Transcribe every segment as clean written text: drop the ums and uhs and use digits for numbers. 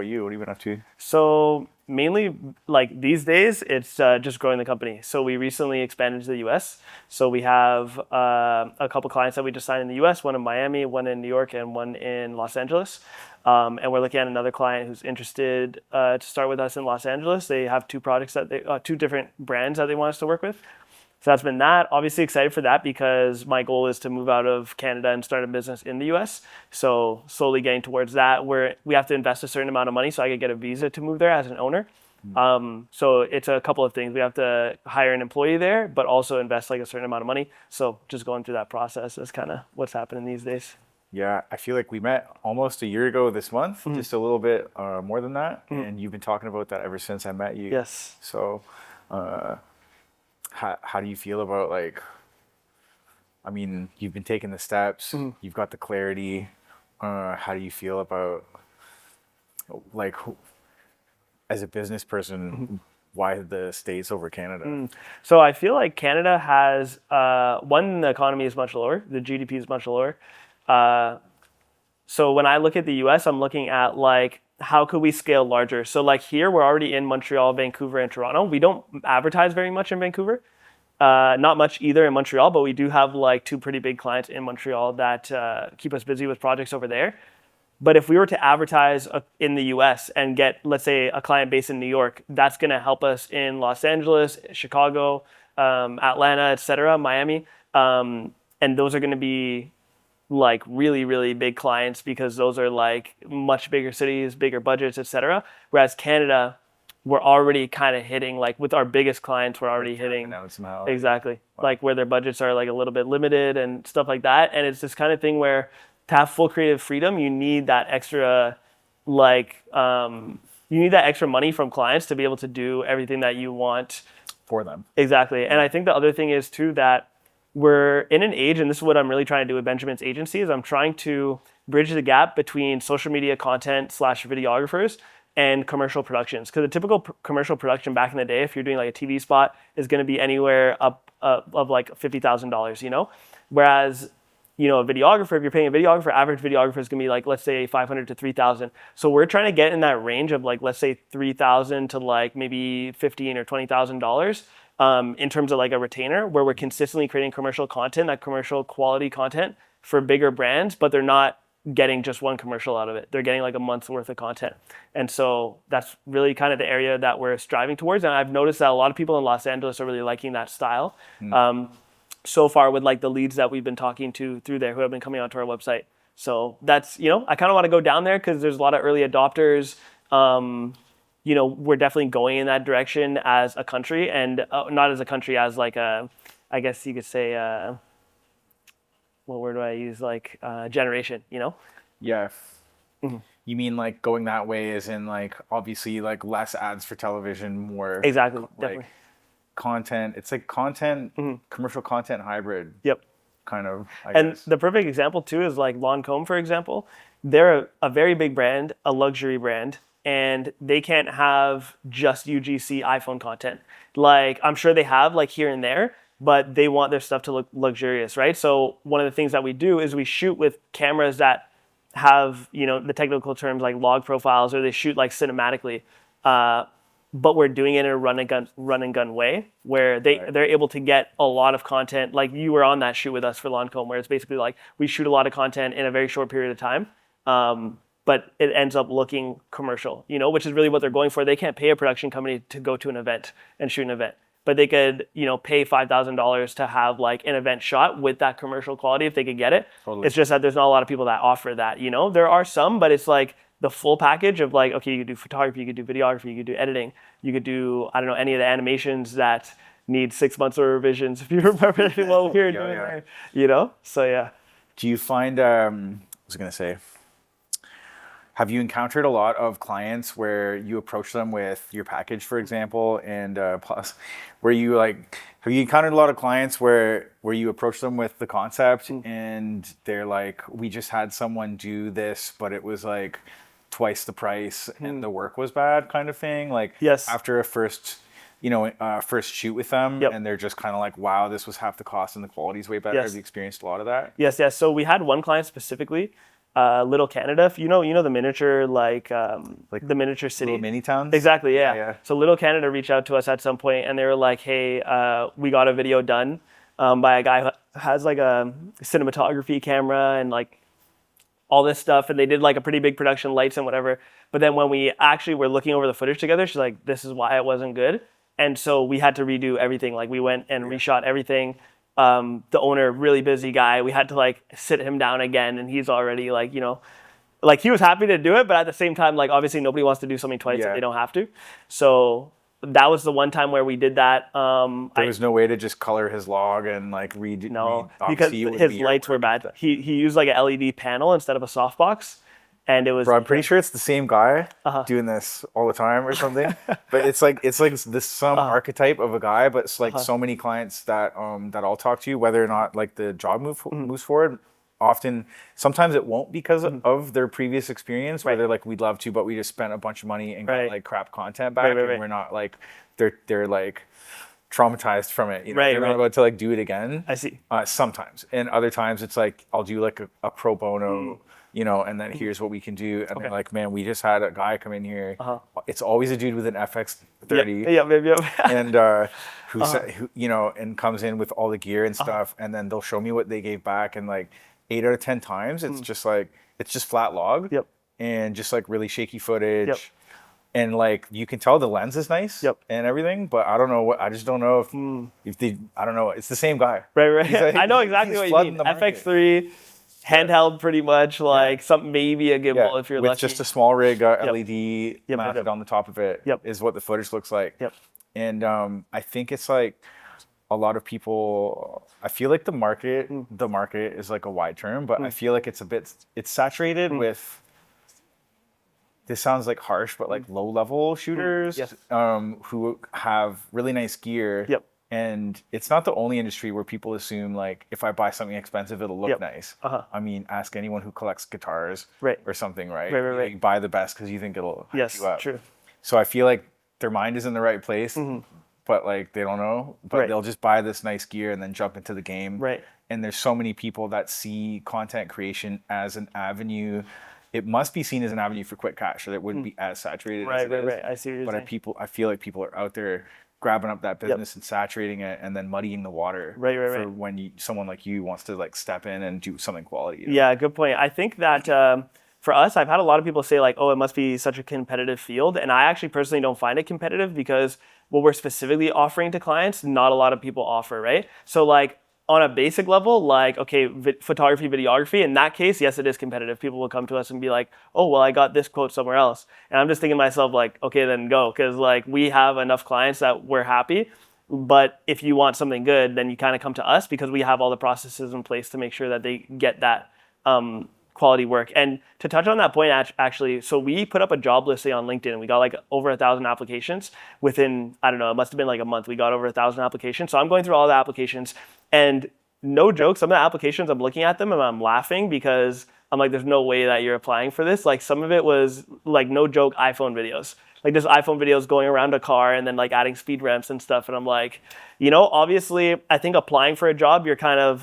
about you? What have you been up to? So mainly like these days, it's just growing the company. So we recently expanded to the US. So we have a couple clients that we just signed in the US, one in Miami, one in New York, and one in Los Angeles. And we're looking at another client who's interested to start with us in Los Angeles. They have two different brands that they want us to work with. So that's been that. Obviously excited for that because my goal is to move out of Canada and start a business in the US. So slowly getting towards that where we have to invest a certain amount of money so I could get a visa to move there as an owner. So it's a couple of things. We have to hire an employee there, but also invest like a certain amount of money. So just going through that process is kind of what's happening these days. Yeah, I feel like we met almost a year ago this month, just a little bit more than that. And you've been talking about that ever since I met you. Yes. So how do you feel about like, I mean, you've been taking the steps, you've got the clarity. How do you feel about like as a business person, why the States over Canada? So I feel like Canada has one, the economy is much lower, the GDP is much lower. So when I look at the US, I'm looking at like how could we scale larger? So like here we're already in Montreal, Vancouver, and Toronto. We don't advertise very much in Vancouver. Not much either in Montreal, but we do have like two pretty big clients in Montreal that keep us busy with projects over there. But if we were to advertise in the US and get, let's say, a client based in New York, that's going to help us in Los Angeles, Chicago, Atlanta, etc., Miami. And those are going to be like really, really big clients because those are like much bigger cities, bigger budgets, etc. Whereas Canada, we're already kind of hitting, like with our biggest clients, we're already hitting. Exactly. Wow. Like where their budgets are like a little bit limited and stuff like that. And it's this kind of thing where to have full creative freedom, you need that extra, like, you need that extra money from clients to be able to do everything that you want. For them. Exactly. And I think the other thing is too that we're in an age, and this is what I'm really trying to do with Benjamin's agency, is I'm trying to bridge the gap between social media content / videographers and commercial productions. Because a typical commercial production back in the day, if you're doing like a TV spot, is going to be anywhere up of like $50,000, you know? Whereas, you know, a videographer, if you're paying a videographer, average videographer is going to be like, let's say 500 to 3,000. So we're trying to get in that range of like, let's say 3,000 to like maybe 15 or $20,000 in terms of like a retainer where we're consistently creating commercial content, that commercial quality content for bigger brands, but they're not getting just one commercial out of it. They're getting like a month's worth of content. And so that's really kind of the area that we're striving towards. And I've noticed that a lot of people in Los Angeles are really liking that style. So far with like the leads that we've been talking to through there who have been coming onto our website. So that's, you know, I kind of want to go down there because there's a lot of early adopters. You know, we're definitely going in that direction as a country and not as a country, as like a, I guess you could say, what word do I use? Like generation, you know? Yeah. You mean like going that way is in like, obviously like less ads for television, more Exactly, like definitely. Content. It's like content, commercial content hybrid. Yep. Kind of, I and guess. The perfect example too is like Lancome, for example. They're a very big brand, a luxury brand, and they can't have just UGC iPhone content. Like I'm sure they have like here and there, but they want their stuff to look luxurious, right? So one of the things that we do is we shoot with cameras that have, you know, the technical terms like log profiles, or they shoot like cinematically. But we're doing it in a run and gun way where they're able to get a lot of content. Like you were on that shoot with us for Lancome, where it's basically like we shoot a lot of content in a very short period of time. But it ends up looking commercial, you know, which is really what they're going for. They can't pay a production company to go to an event and shoot an event, but they could, you know, pay $5,000 to have like an event shot with that commercial quality if they could get it. Totally. It's just that there's not a lot of people that offer that, you know. There are some, but it's like the full package of like, okay, you could do photography, you could do videography, you could do editing, you could do, I don't know, any of the animations that need 6 months of revisions, if you remember what we were doing there, you know? So yeah. Do you find, I was going to say, have you encountered a lot of clients where you approach them with your package, for example, and plus, where you like, have you encountered a lot of clients where you approach them with the concept and they're like, we just had someone do this, but it was like twice the price and the work was bad, kind of thing? Like, yes. After a first shoot with them, and they're just kind of like, wow, this was half the cost and the quality's way better. Have you experienced a lot of that? Yes. So we had one client specifically Little Canada. If you know the miniature the miniature city. Little mini towns. Exactly, yeah. Yeah. So Little Canada reached out to us at some point, and they were like, "Hey, we got a video done by a guy who has like a cinematography camera and like all this stuff," and they did like a pretty big production, lights and whatever. But then when we actually were looking over the footage together, she's like, "This is why it wasn't good," and so we had to redo everything. Like we went and reshot everything. The owner, really busy guy, we had to like sit him down again, and he's already like, like he was happy to do it, but at the same time, like obviously nobody wants to do something twice if they don't have to. So that was the one time where we did that. There was no way to just color his log and like read. No, because obviously it would his be your lights were work. bad. He used like an LED panel instead of a softbox, and it was. Bro, I'm pretty sure it's the same guy doing this all the time or something. But it's like this some archetype of a guy, but it's like so many clients that that I'll talk to, whether or not like the job moves forward. Often, sometimes it won't because of their previous experience, where they're like, we'd love to, but we just spent a bunch of money and got like crap content back, and we're not like they're like traumatized from it. They're not about to like do it again. I see. Sometimes, and other times it's like I'll do like a pro bono. And then here's what we can do. And they're like, man, we just had a guy come in here. It's always a dude with an FX30. Yep. And who said, and comes in with all the gear and stuff. And then they'll show me what they gave back. And like 8 out of 10 times, it's just like, it's just flat log. Yep. And just like really shaky footage. Yep. And like, you can tell the lens is nice and everything, but I don't know I just don't know if they, I don't know. It's the same guy. Right. Like, I know exactly what you mean. FX3. Handheld, pretty much, like something, maybe a gimbal if you're with lucky. just a small rig LED mounted on the top of it is what the footage looks like. And I think it's like a lot of people. I feel like the market is like a wide term, but I feel like it's saturated with. This sounds like harsh, but like low level shooters who have really nice gear. And it's not the only industry where people assume like if I buy something expensive, it'll look nice. I mean, ask anyone who collects guitars or something, right? You buy the best because you think it'll hype you up. True. So I feel like their mind is in the right place, but like they don't know. But they'll just buy this nice gear and then jump into the game. And there's so many people that see content creation as an avenue. It must be seen as an avenue for quick cash, or it wouldn't be as saturated as it is. I see what you're saying. I feel like people are out there grabbing up that business and saturating it and then muddying the water for when someone like you wants to like step in and do something quality. Yeah, good point. I think that for us, I've had a lot of people say like, oh, it must be such a competitive field. And I actually personally don't find it competitive because what we're specifically offering to clients, not a lot of people offer, right? So like on a basic level, like, okay, photography, videography, in that case, yes, it is competitive. People will come to us and be like, oh, well, I got this quote somewhere else. And I'm just thinking to myself like, okay, then go. Because like we have enough clients that we're happy. But if you want something good, then you kind of come to us because we have all the processes in place to make sure that they get that quality work. And to touch on that point, actually, so we put up a job listing on LinkedIn and we got like over 1,000 applications within, I don't know, it must have been like a month. We got over 1,000 applications. So I'm going through all the applications and no joke, some of the applications, I'm looking at them and I'm laughing because I'm like, there's no way that you're applying for this. Like some of it was like, no joke, iPhone videos. Like just iPhone videos going around a car and then like adding speed ramps and stuff. And I'm like, obviously I think applying for a job,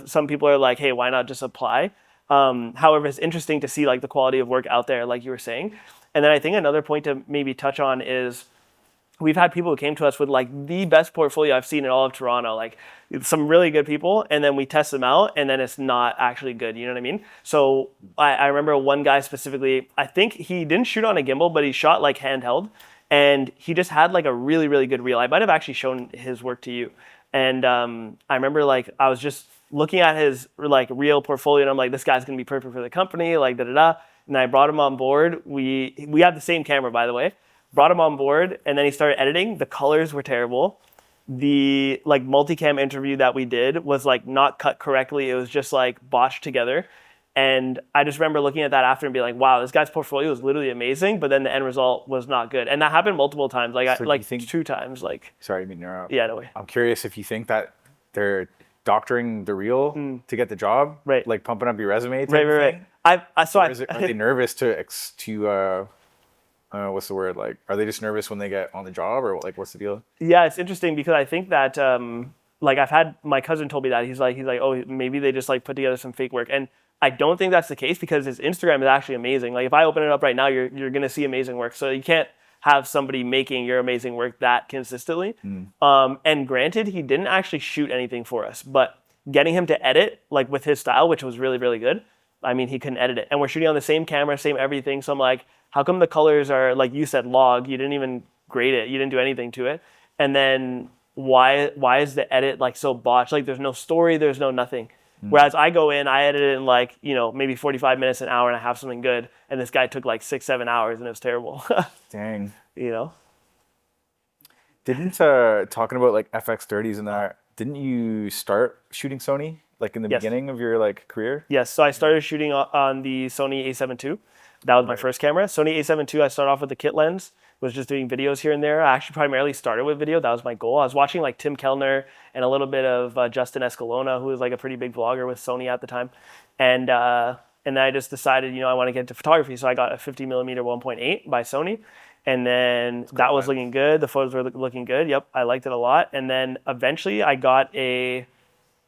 some people are like, hey, why not just apply? However, it's interesting to see like the quality of work out there, like you were saying. And then I think another point to maybe touch on is we've had people who came to us with like the best portfolio I've seen in all of Toronto, like some really good people. And then we test them out and then it's not actually good. You know what I mean? So I remember one guy specifically, I think he didn't shoot on a gimbal, but he shot like handheld and he just had like a really, really good reel. I might have actually shown his work to you. And I remember like I was just looking at his like real portfolio and I'm like, this guy's gonna be perfect for the company, like da-da-da. And I brought him on board. We have the same camera, by the way. Brought him on board and then he started editing. The colors were terrible. The like multicam interview that we did was like not cut correctly. It was just like botched together. And I just remember looking at that after and being like, wow, this guy's portfolio was literally amazing, but then the end result was not good. And that happened multiple times, like 2 times. Like, sorry, I didn't interrupt. Yeah, no way. I'm curious if you think that they're doctoring the reel to get the job, like pumping up your resume. Right. Are they nervous to what's the word? Like, are they just nervous when they get on the job, or like, what's the deal? Yeah, it's interesting because I think that like I've had my cousin told me that he's like, oh, maybe they just like put together some fake work. And I don't think that's the case because his Instagram is actually amazing. Like if I open it up right now, you're gonna see amazing work. So you can't have somebody making your amazing work that consistently. And granted, he didn't actually shoot anything for us, but getting him to edit like with his style, which was really, really good. I mean, he couldn't edit it. And we're shooting on the same camera, same everything. So I'm like, how come the colors are, like you said, log? You didn't even grade it. You didn't do anything to it. And then why is the edit like so botched? Like there's no story, there's no nothing. Whereas I go in, I edit it in like, maybe 45 minutes, an hour, and I have something good. And this guy took like 6-7 hours and it was terrible. Dang. Didn't, talking about like FX30s and that, didn't you start shooting Sony like in the Yes. beginning of your like career? Yes, so I started shooting on the Sony a7 II. That was my first camera. Sony a7 II, I started off with the kit lens, was just doing videos here and there. I actually primarily started with video. That was my goal. I was watching like Tim Kellner and a little bit of Justin Escalona, who was like a pretty big vlogger with Sony at the time. And then I just decided, I want to get into photography. So I got a 50mm 1.8 by Sony. And then that was looking good. The photos were looking good. Yep, I liked it a lot. And then eventually I got a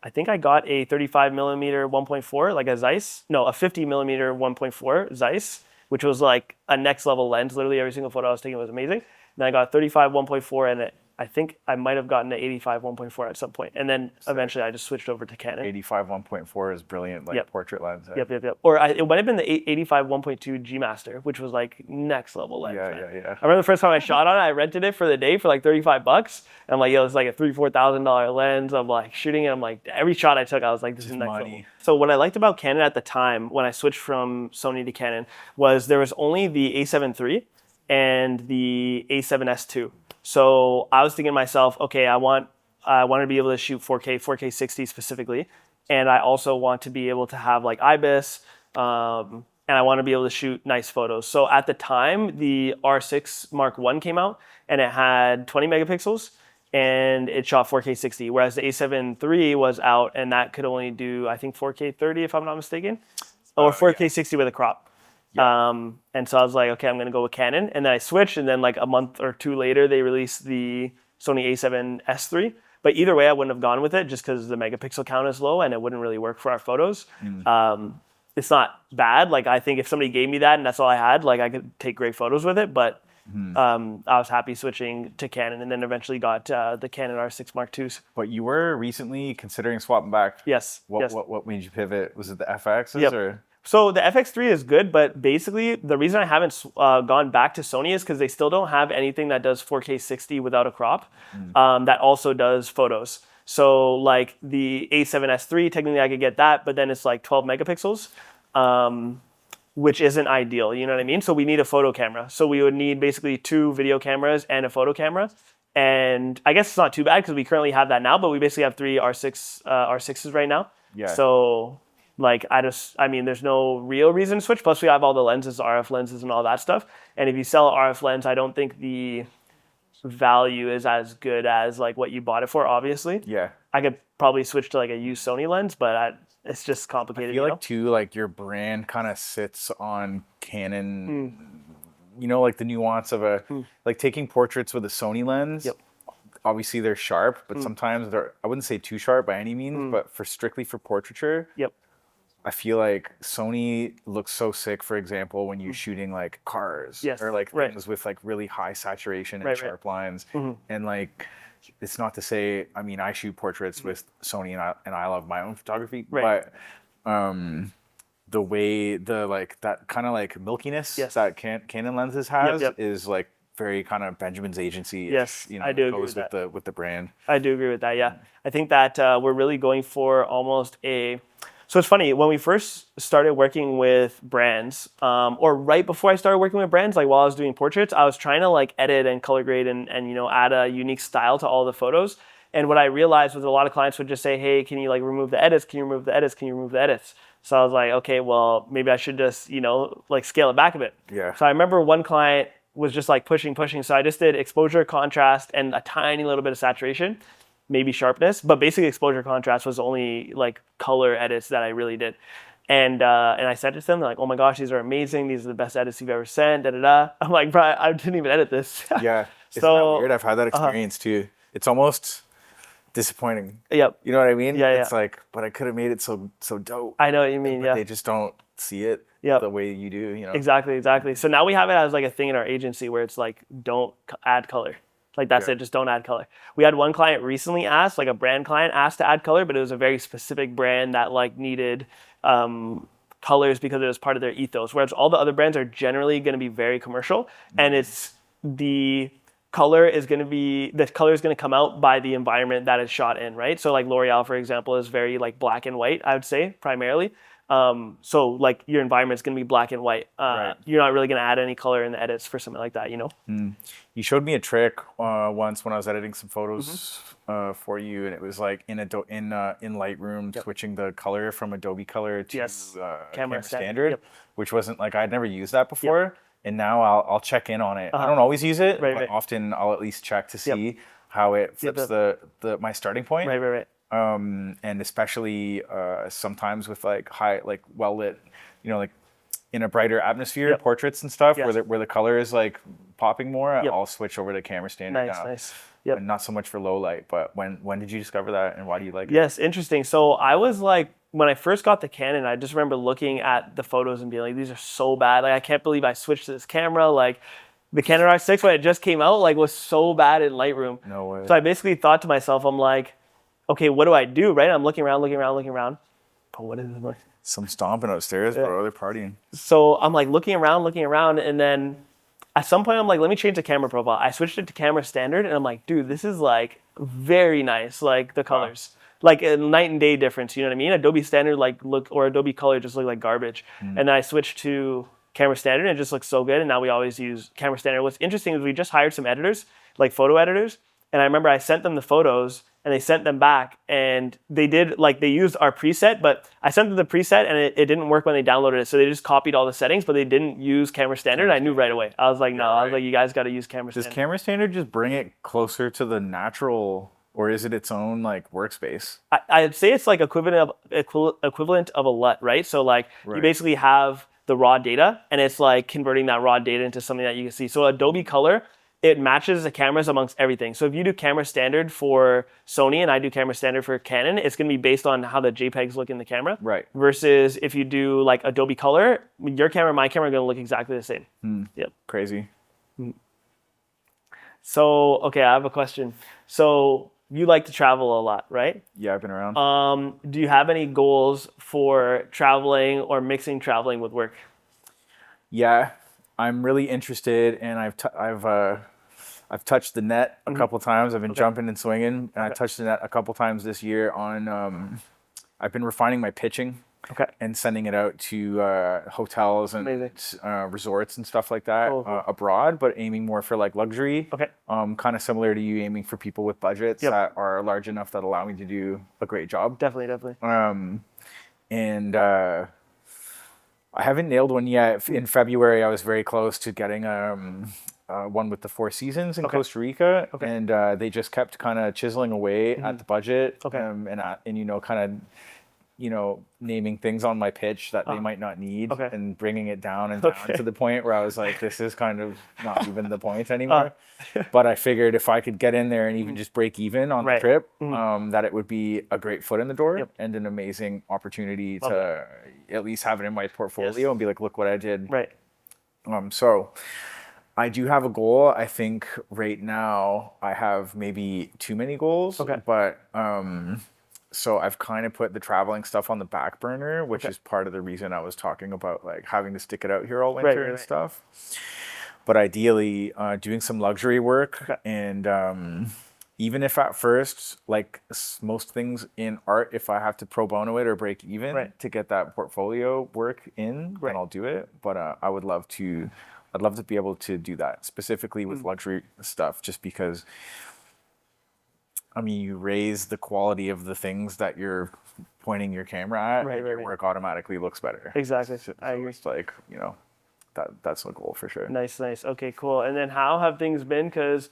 35mm 1.4, like a Zeiss. No, a 50mm 1.4 Zeiss, which was like a next level lens. Literally every single photo I was taking was amazing. Then I got a 35 1.4 and I think I might have gotten an 85 1.4 at some point. And then eventually I just switched over to Canon. 85 1.4 is brilliant, like portrait lens. Yep. Or it might have been the 85 1.2 G Master, which was like next level lens. Yeah. I remember the first time I shot on it, I rented it for the day for like $35. And I'm like, yo, it's like a $3,000-$4,000 lens. I'm like shooting it. I'm like, every shot I took, I was like, this is next level. So what I liked about Canon at the time, when I switched from Sony to Canon, was there was only the a7 III and the a7S II. So I was thinking to myself, okay, I want to be able to shoot 4K 60 specifically. And I also want to be able to have like IBIS, and I want to be able to shoot nice photos. So at the time, the R6 Mark I came out and it had 20 megapixels and it shot 4K 60, whereas the a7 III was out and that could only do, I think 4K 30 if I'm not mistaken, or 4K 60 with a crop. And so I was like, okay, I'm going to go with Canon. And then I switched, and then like a month or two later, they released the Sony a7S III. But either way, I wouldn't have gone with it just because the megapixel count is low and it wouldn't really work for our photos. It's not bad. Like I think if somebody gave me that and that's all I had, like I could take great photos with it. But I was happy switching to Canon, and then eventually got the Canon R6 Mark IIs. But you were recently considering swapping back. Yes. What made you pivot? Was it the FXs Yep. or? So the FX3 is good, but basically the reason I haven't gone back to Sony is because they still don't have anything that does 4K 60 without a crop that also does photos. So like the a7S III, technically I could get that, but then it's like 12 megapixels, which isn't ideal, you know what I mean? So we need a photo camera. So we would need basically 2 video cameras and a photo camera. And I guess it's not too bad because we currently have that now, but we basically have 3 R6s right now. Yeah. So like there's no real reason to switch. Plus we have all the lenses, RF lenses and all that stuff. And if you sell an RF lens, I don't think the value is as good as like what you bought it for, obviously. Yeah. I could probably switch to like a used Sony lens, but it's just complicated. I feel like too, like your brand kind of sits on Canon, like the nuance of like taking portraits with a Sony lens. Yep. Obviously they're sharp, but sometimes I wouldn't say too sharp by any means, but strictly for portraiture. Yep. I feel like Sony looks so sick, for example, when you're shooting like cars or like things with like really high saturation and sharp lines. And like, it's not to say, I mean, I shoot portraits with Sony and I love my own photography, but the way that kind of like milkiness that Canon lenses has is like very kind of Benjamin's agency. Yes, I do agree with that. With the brand. I do agree with that, yeah. I think that we're really going for almost so it's funny, when we first started working with brands, or right before I started working with brands, like while I was doing portraits, I was trying to like edit and color grade and add a unique style to all the photos. And what I realized was a lot of clients would just say, hey, can you like remove the edits? Can you remove the edits? Can you remove the edits? So I was like, okay, well, maybe I should just, like scale it back a bit. Yeah. So I remember one client was just like pushing. So I just did exposure, contrast, and a tiny little bit of saturation. Maybe sharpness, but basically exposure contrast was only like color edits that I really did. And I sent it to them, they're like, oh my gosh, these are amazing. These are the best edits you've ever sent, I'm like, bro, I didn't even edit this. Yeah, it's not weird. I've had that experience too. It's almost, disappointing. Yep. You know what I mean? Yeah, yeah. It's like, but I could have made it so dope. I know what you mean. But Yeah. they just don't see it Yep. the way you do, you know? Exactly. So now we have it as like a thing in our agency where it's like, don't add color. Like that's Yeah. it, just don't add color. We had one client recently ask, like a brand client asked to add color, but it was a very specific brand that like needed colors because it was part of their ethos. Whereas all the other brands are generally going to be very commercial, and it's the color is going to come out by the environment that it's shot in, right? So like L'Oreal, for example, is very like black and white, I would say, primarily. So like your environment is going to be black and white. Right. You're not really going to add any color in the edits for something like that, you know? You showed me a trick once when I was editing some photos for you, and it was like in Lightroom, switching the color from Adobe Color to Yes. Camera Standard, Yep. which wasn't like I'd never used that before, and now I'll check in on it. I don't always use it, Right, but right. often I'll at least check to see how it flips my starting point. Right. And especially sometimes with like high, like well lit, like in a brighter atmosphere, portraits and stuff, Yes. where the color is like popping more, Yep. I'll switch over to Camera Standard now. Nice. Yep. And not so much for low light, but when did you discover that, and why do you like it? Yes, interesting. So I was like, when I first got the Canon, I just remember looking at the photos and being like, these are so bad. Like, I can't believe I switched to this camera. Like, the Canon R6, when it just came out, like, was so bad in Lightroom. No way. So I basically thought to myself, I'm like, okay, what do I do, right? I'm looking around. But what is this noise? Some stomping upstairs, bro. They're partying. So I'm like looking around, and then at some point I'm like, let me change the camera profile. I switched it to Camera Standard, and I'm like, dude, this is like very nice, like the colors. Like a night and day difference, you know what I mean? Adobe Standard or Adobe Color just look like garbage. And then I switched to Camera Standard and it just looks so good, and now we always use Camera Standard. What's interesting is we just hired some editors, like photo editors, and I remember I sent them the photos and they sent them back, and they used our preset, but I sent them the preset and it didn't work when they downloaded it. So they just copied all the settings, but they didn't use Camera Standard. I knew right away. I was like, no, I was like, you guys got to use Camera Does Standard. Camera Standard just bring it closer to the natural, or is it its own like workspace? I'd say it's like equivalent of a LUT, right? So like you basically have the raw data, and it's like converting that raw data into something that you can see. So Adobe Color, it matches the cameras amongst everything. So if you do Camera Standard for Sony and I do Camera Standard for Canon, it's going to be based on how the JPEGs look in the camera. Right. Versus if you do like Adobe Color, your camera, my camera are going to look exactly the same. Yep. Crazy. So, okay, I have a question. So you like to travel a lot, right? Yeah, I've been around. Do you have any goals for traveling or mixing traveling with work? Yeah, I'm really interested, and I've touched the net a couple times. I've been jumping and swinging, and I touched the net a couple times this year on. I've been refining my pitching. Okay. And sending it out to hotels and resorts and stuff like that abroad, but aiming more for like luxury. Okay. Kind of similar to you aiming for people with budgets that are large enough that allow me to do a great job. Definitely. And I haven't nailed one yet. In February, I was very close to getting one with the Four Seasons in Costa Rica, and they just kept kind of chiseling away at the budget. And kind of naming things on my pitch that they might not need, and bringing it down and down to the point where I was like, this is kind of not even the point anymore. But I figured if I could get in there and even just break even on the trip, that it would be a great foot in the door and an amazing opportunity to at least have it in my portfolio and be like, look what I did. Right. So I do have a goal. I think right now I have maybe too many goals, but so I've kind of put the traveling stuff on the back burner, which is part of the reason I was talking about like having to stick it out here all winter and stuff. But ideally, doing some luxury work, and even if at first, like most things in art, if I have to pro bono it or break even to get that portfolio work in, then I'll do it. But I'd love to be able to do that specifically with luxury stuff, just because. I mean, you raise the quality of the things that you're pointing your camera at, and your work automatically looks better. Exactly. So I agree. it's like, that's the goal for sure. Nice. Okay, cool. And then how have things been? Because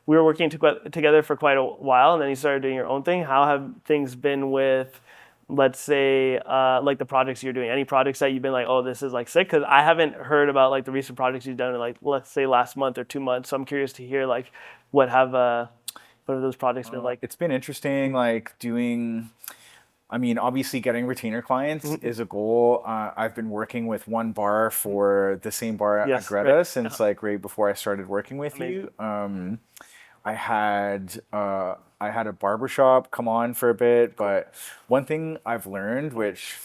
we were working together for quite a while, and then you started doing your own thing. How have things been with, let's say, like the projects you're doing? Any projects that you've been like, oh, this is like sick? Because I haven't heard about like the recent projects you've done in like, let's say last month or 2 months. So I'm curious to hear like what have... What have those projects been like? It's been interesting, like doing. I mean, obviously, getting retainer clients is a goal. I've been working with one bar for the same bar at Yes, Greta right. since like right before I started working with Amazing. you. I had a barbershop come on for a bit, but one thing I've learned, which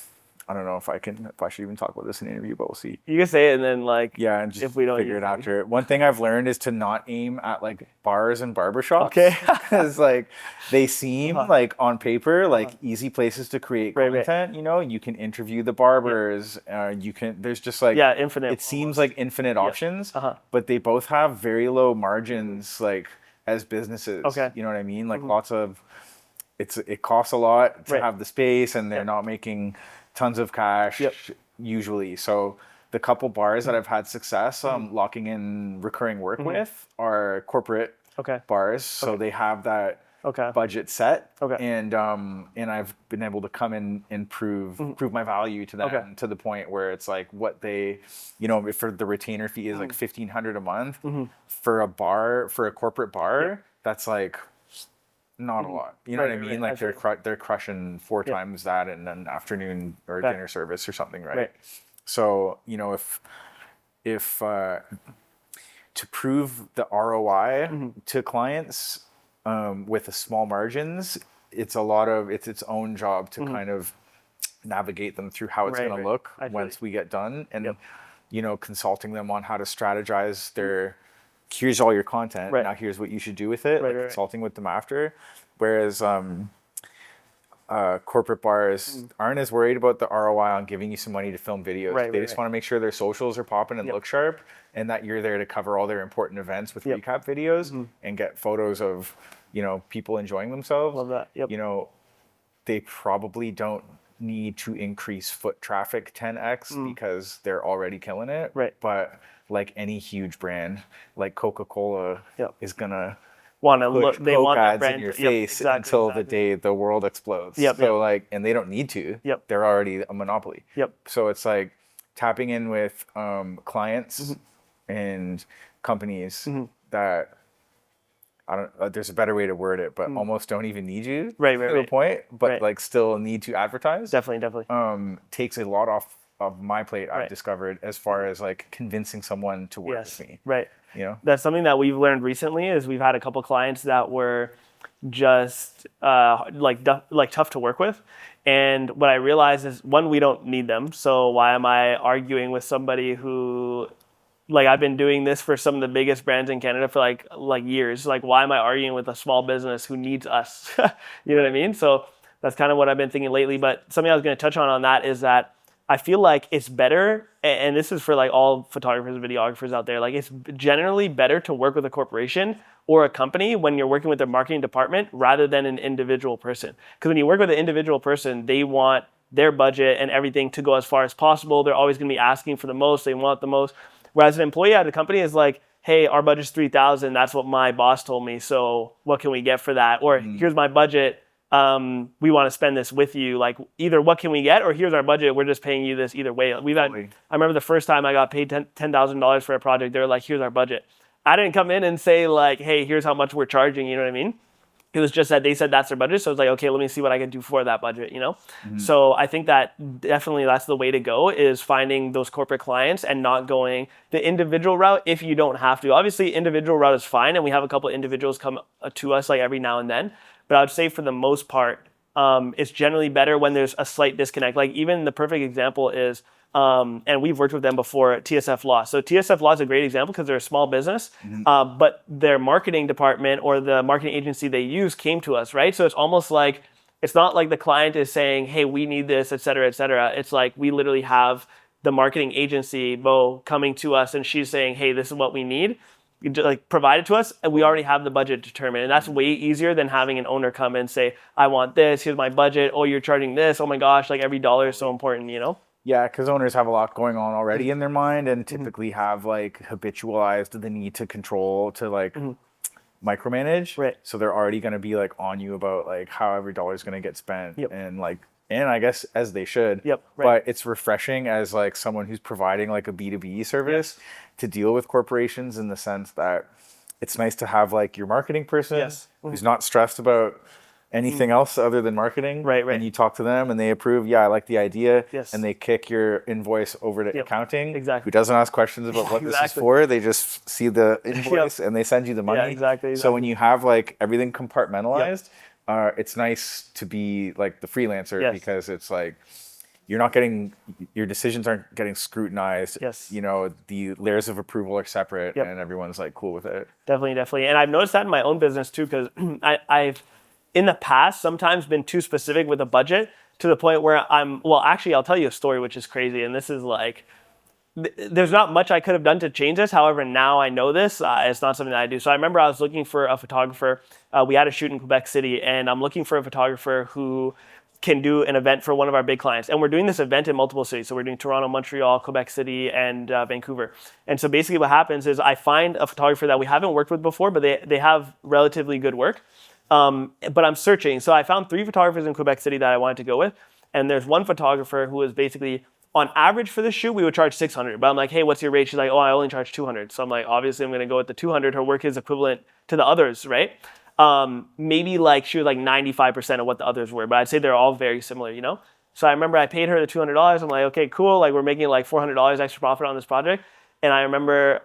I don't know if I should even talk about this in an interview, but we'll see. You can say it and then like Yeah, and just if we don't figure use it after. One thing I've learned is to not aim at like bars and barbershops. Okay. Because like they seem like on paper like easy places to create Right, right. content. You know, you can interview the barbers. You can. There's just like Yeah, infinite It seems almost. like infinite options, Uh-huh. but they both have very low margins. Like as businesses. Okay. You know what I mean? Like lots of it costs a lot to Right. have the space and they're Yep. not making tons of cash Yep. usually. So the couple bars that I've had success locking in recurring work with are corporate Okay. bars. So they have that Okay. budget set. Okay. And I've been able to come in and prove my value to them Okay. to the point where it's like what they, you know, if for the retainer fee is like $1,500 a month for a corporate bar, that's like not a lot. You know Right, what I right, mean? right. Like they're crushing four Yeah. times that in an afternoon or Okay. dinner service or something, right? Right. So, you know, if to prove the ROI to clients with the small margins, it's its own job to kind of navigate them through how it's Right, going to right. look I feel once we get done, and Yep. you know, consulting them on how to strategize their. Here's all your content. Right. Now here's what you should do with it. Right, Like right. consulting with them after, whereas corporate bars aren't as worried about the ROI on giving you some money to film videos. Right, They right, just right. want to make sure their socials are popping and Yep. look sharp, and that you're there to cover all their important events with Yep. recap videos and get photos of, you know, people enjoying themselves. Love that. Yep. You know, they probably don't need to increase foot traffic 10x because they're already killing it. Right. But like any huge brand, like Coca-Cola Yep. is gonna Want to push look? They Coke want that ads brand in your Yep, face exactly, until the exactly. day the world explodes. Yep, So yep. like, and they don't need to. Yep. They're already a monopoly. Yep. So it's like tapping in with clients and companies that I don't. There's a better way to word it, but almost don't even need you. Right, right, To a right. point, but Right. like still need to advertise. Definitely. Takes a lot off of my plate. I've Right. discovered as far as like convincing someone to work Yes. with me. Right. You know. That's something that we've learned recently is we've had a couple clients that were just like tough to work with. And what I realized is one, we don't need them. So why am I arguing with somebody who like I've been doing this for some of the biggest brands in Canada for like years. Like why am I arguing with a small business who needs us? You know what I mean? So that's kind of what I've been thinking lately. But something I was going to touch on that is that I feel like it's better, and this is for like all photographers and videographers out there, like it's generally better to work with a corporation or a company when you're working with their marketing department rather than an individual person. Because when you work with an individual person, they want their budget and everything to go as far as possible. They're always going to be asking for the most. They want the most. Whereas an employee at a company is like, hey, our budget's $3,000. That's what my boss told me. So what can we get for that? Or here's my budget. We want to spend this with you. Like either what can we get or here's our budget. We're just paying you this either way. I remember the first time I got paid $10,000 for a project. They're like, here's our budget. I didn't come in and say like, hey, here's how much we're charging. You know what I mean? It was just that they said that's their budget. So I was like, okay, let me see what I can do for that budget, you know? So I think that definitely that's the way to go is finding those corporate clients and not going the individual route if you don't have to. Obviously, individual route is fine. And we have a couple of individuals come to us like every now and then. But I would say for the most part, it's generally better when there's a slight disconnect. Like even the perfect example is, and we've worked with them before, TSF Law. So TSF Law is a great example because they're a small business, but their marketing department or the marketing agency they use came to us, right? So it's almost like, it's not like the client is saying, hey, we need this, et cetera, et cetera. It's like we literally have the marketing agency, Bo, coming to us and she's saying, hey, this is what we need. Like provide it to us and we already have the budget determined, and that's way easier than having an owner come and say, I want this, here's my budget, oh you're charging this, oh my gosh, like every dollar is so important, you know? Yeah, because owners have a lot going on already in their mind and typically have like habitualized the need to control, to like micromanage. Right. So they're already going to be like on you about like how every dollar is going to get spent. Yep. And I guess as they should. Yep, right. But it's refreshing as like someone who's providing like a B2B service to deal with corporations in the sense that it's nice to have like your marketing person Yes. who's not stressed about anything else other than marketing. Right, right. And you talk to them and they approve, yeah, I like the idea. Yes. And they kick your invoice over to Yep. accounting. Exactly. Who doesn't ask questions about what this is Exactly. for. They just see the invoice and they send you the money. exactly, So when exactly. you have like everything compartmentalized, it's nice to be like the freelancer Yes. because it's like you're not getting, your decisions aren't getting scrutinized. Yes. You know, the layers of approval are separate Yep. and everyone's like cool with it. Definitely. And I've noticed that in my own business too, because I've in the past sometimes been too specific with a budget to the point where actually, I'll tell you a story which is crazy. And this is like, there's not much I could have done to change this. However, now I know this. It's not something that I do. So I remember I was looking for a photographer. We had a shoot in Quebec City, and I'm looking for a photographer who can do an event for one of our big clients. And we're doing this event in multiple cities. So we're doing Toronto, Montreal, Quebec City, and Vancouver. And so basically what happens is I find a photographer that we haven't worked with before, but they have relatively good work. But I'm searching. So I found 3 photographers in Quebec City that I wanted to go with. And there's one photographer who was basically, on average for the shoot, we would charge 600. But I'm like, hey, what's your rate? She's like, oh, I only charge 200. So I'm like, obviously I'm going to go with the 200. Her work is equivalent to the others, right? Maybe like she was like 95% of what the others were, but I'd say they're all very similar, you know? So I remember I paid her the $200. I'm like, okay, cool. Like we're making like $400 extra profit on this project. And I remember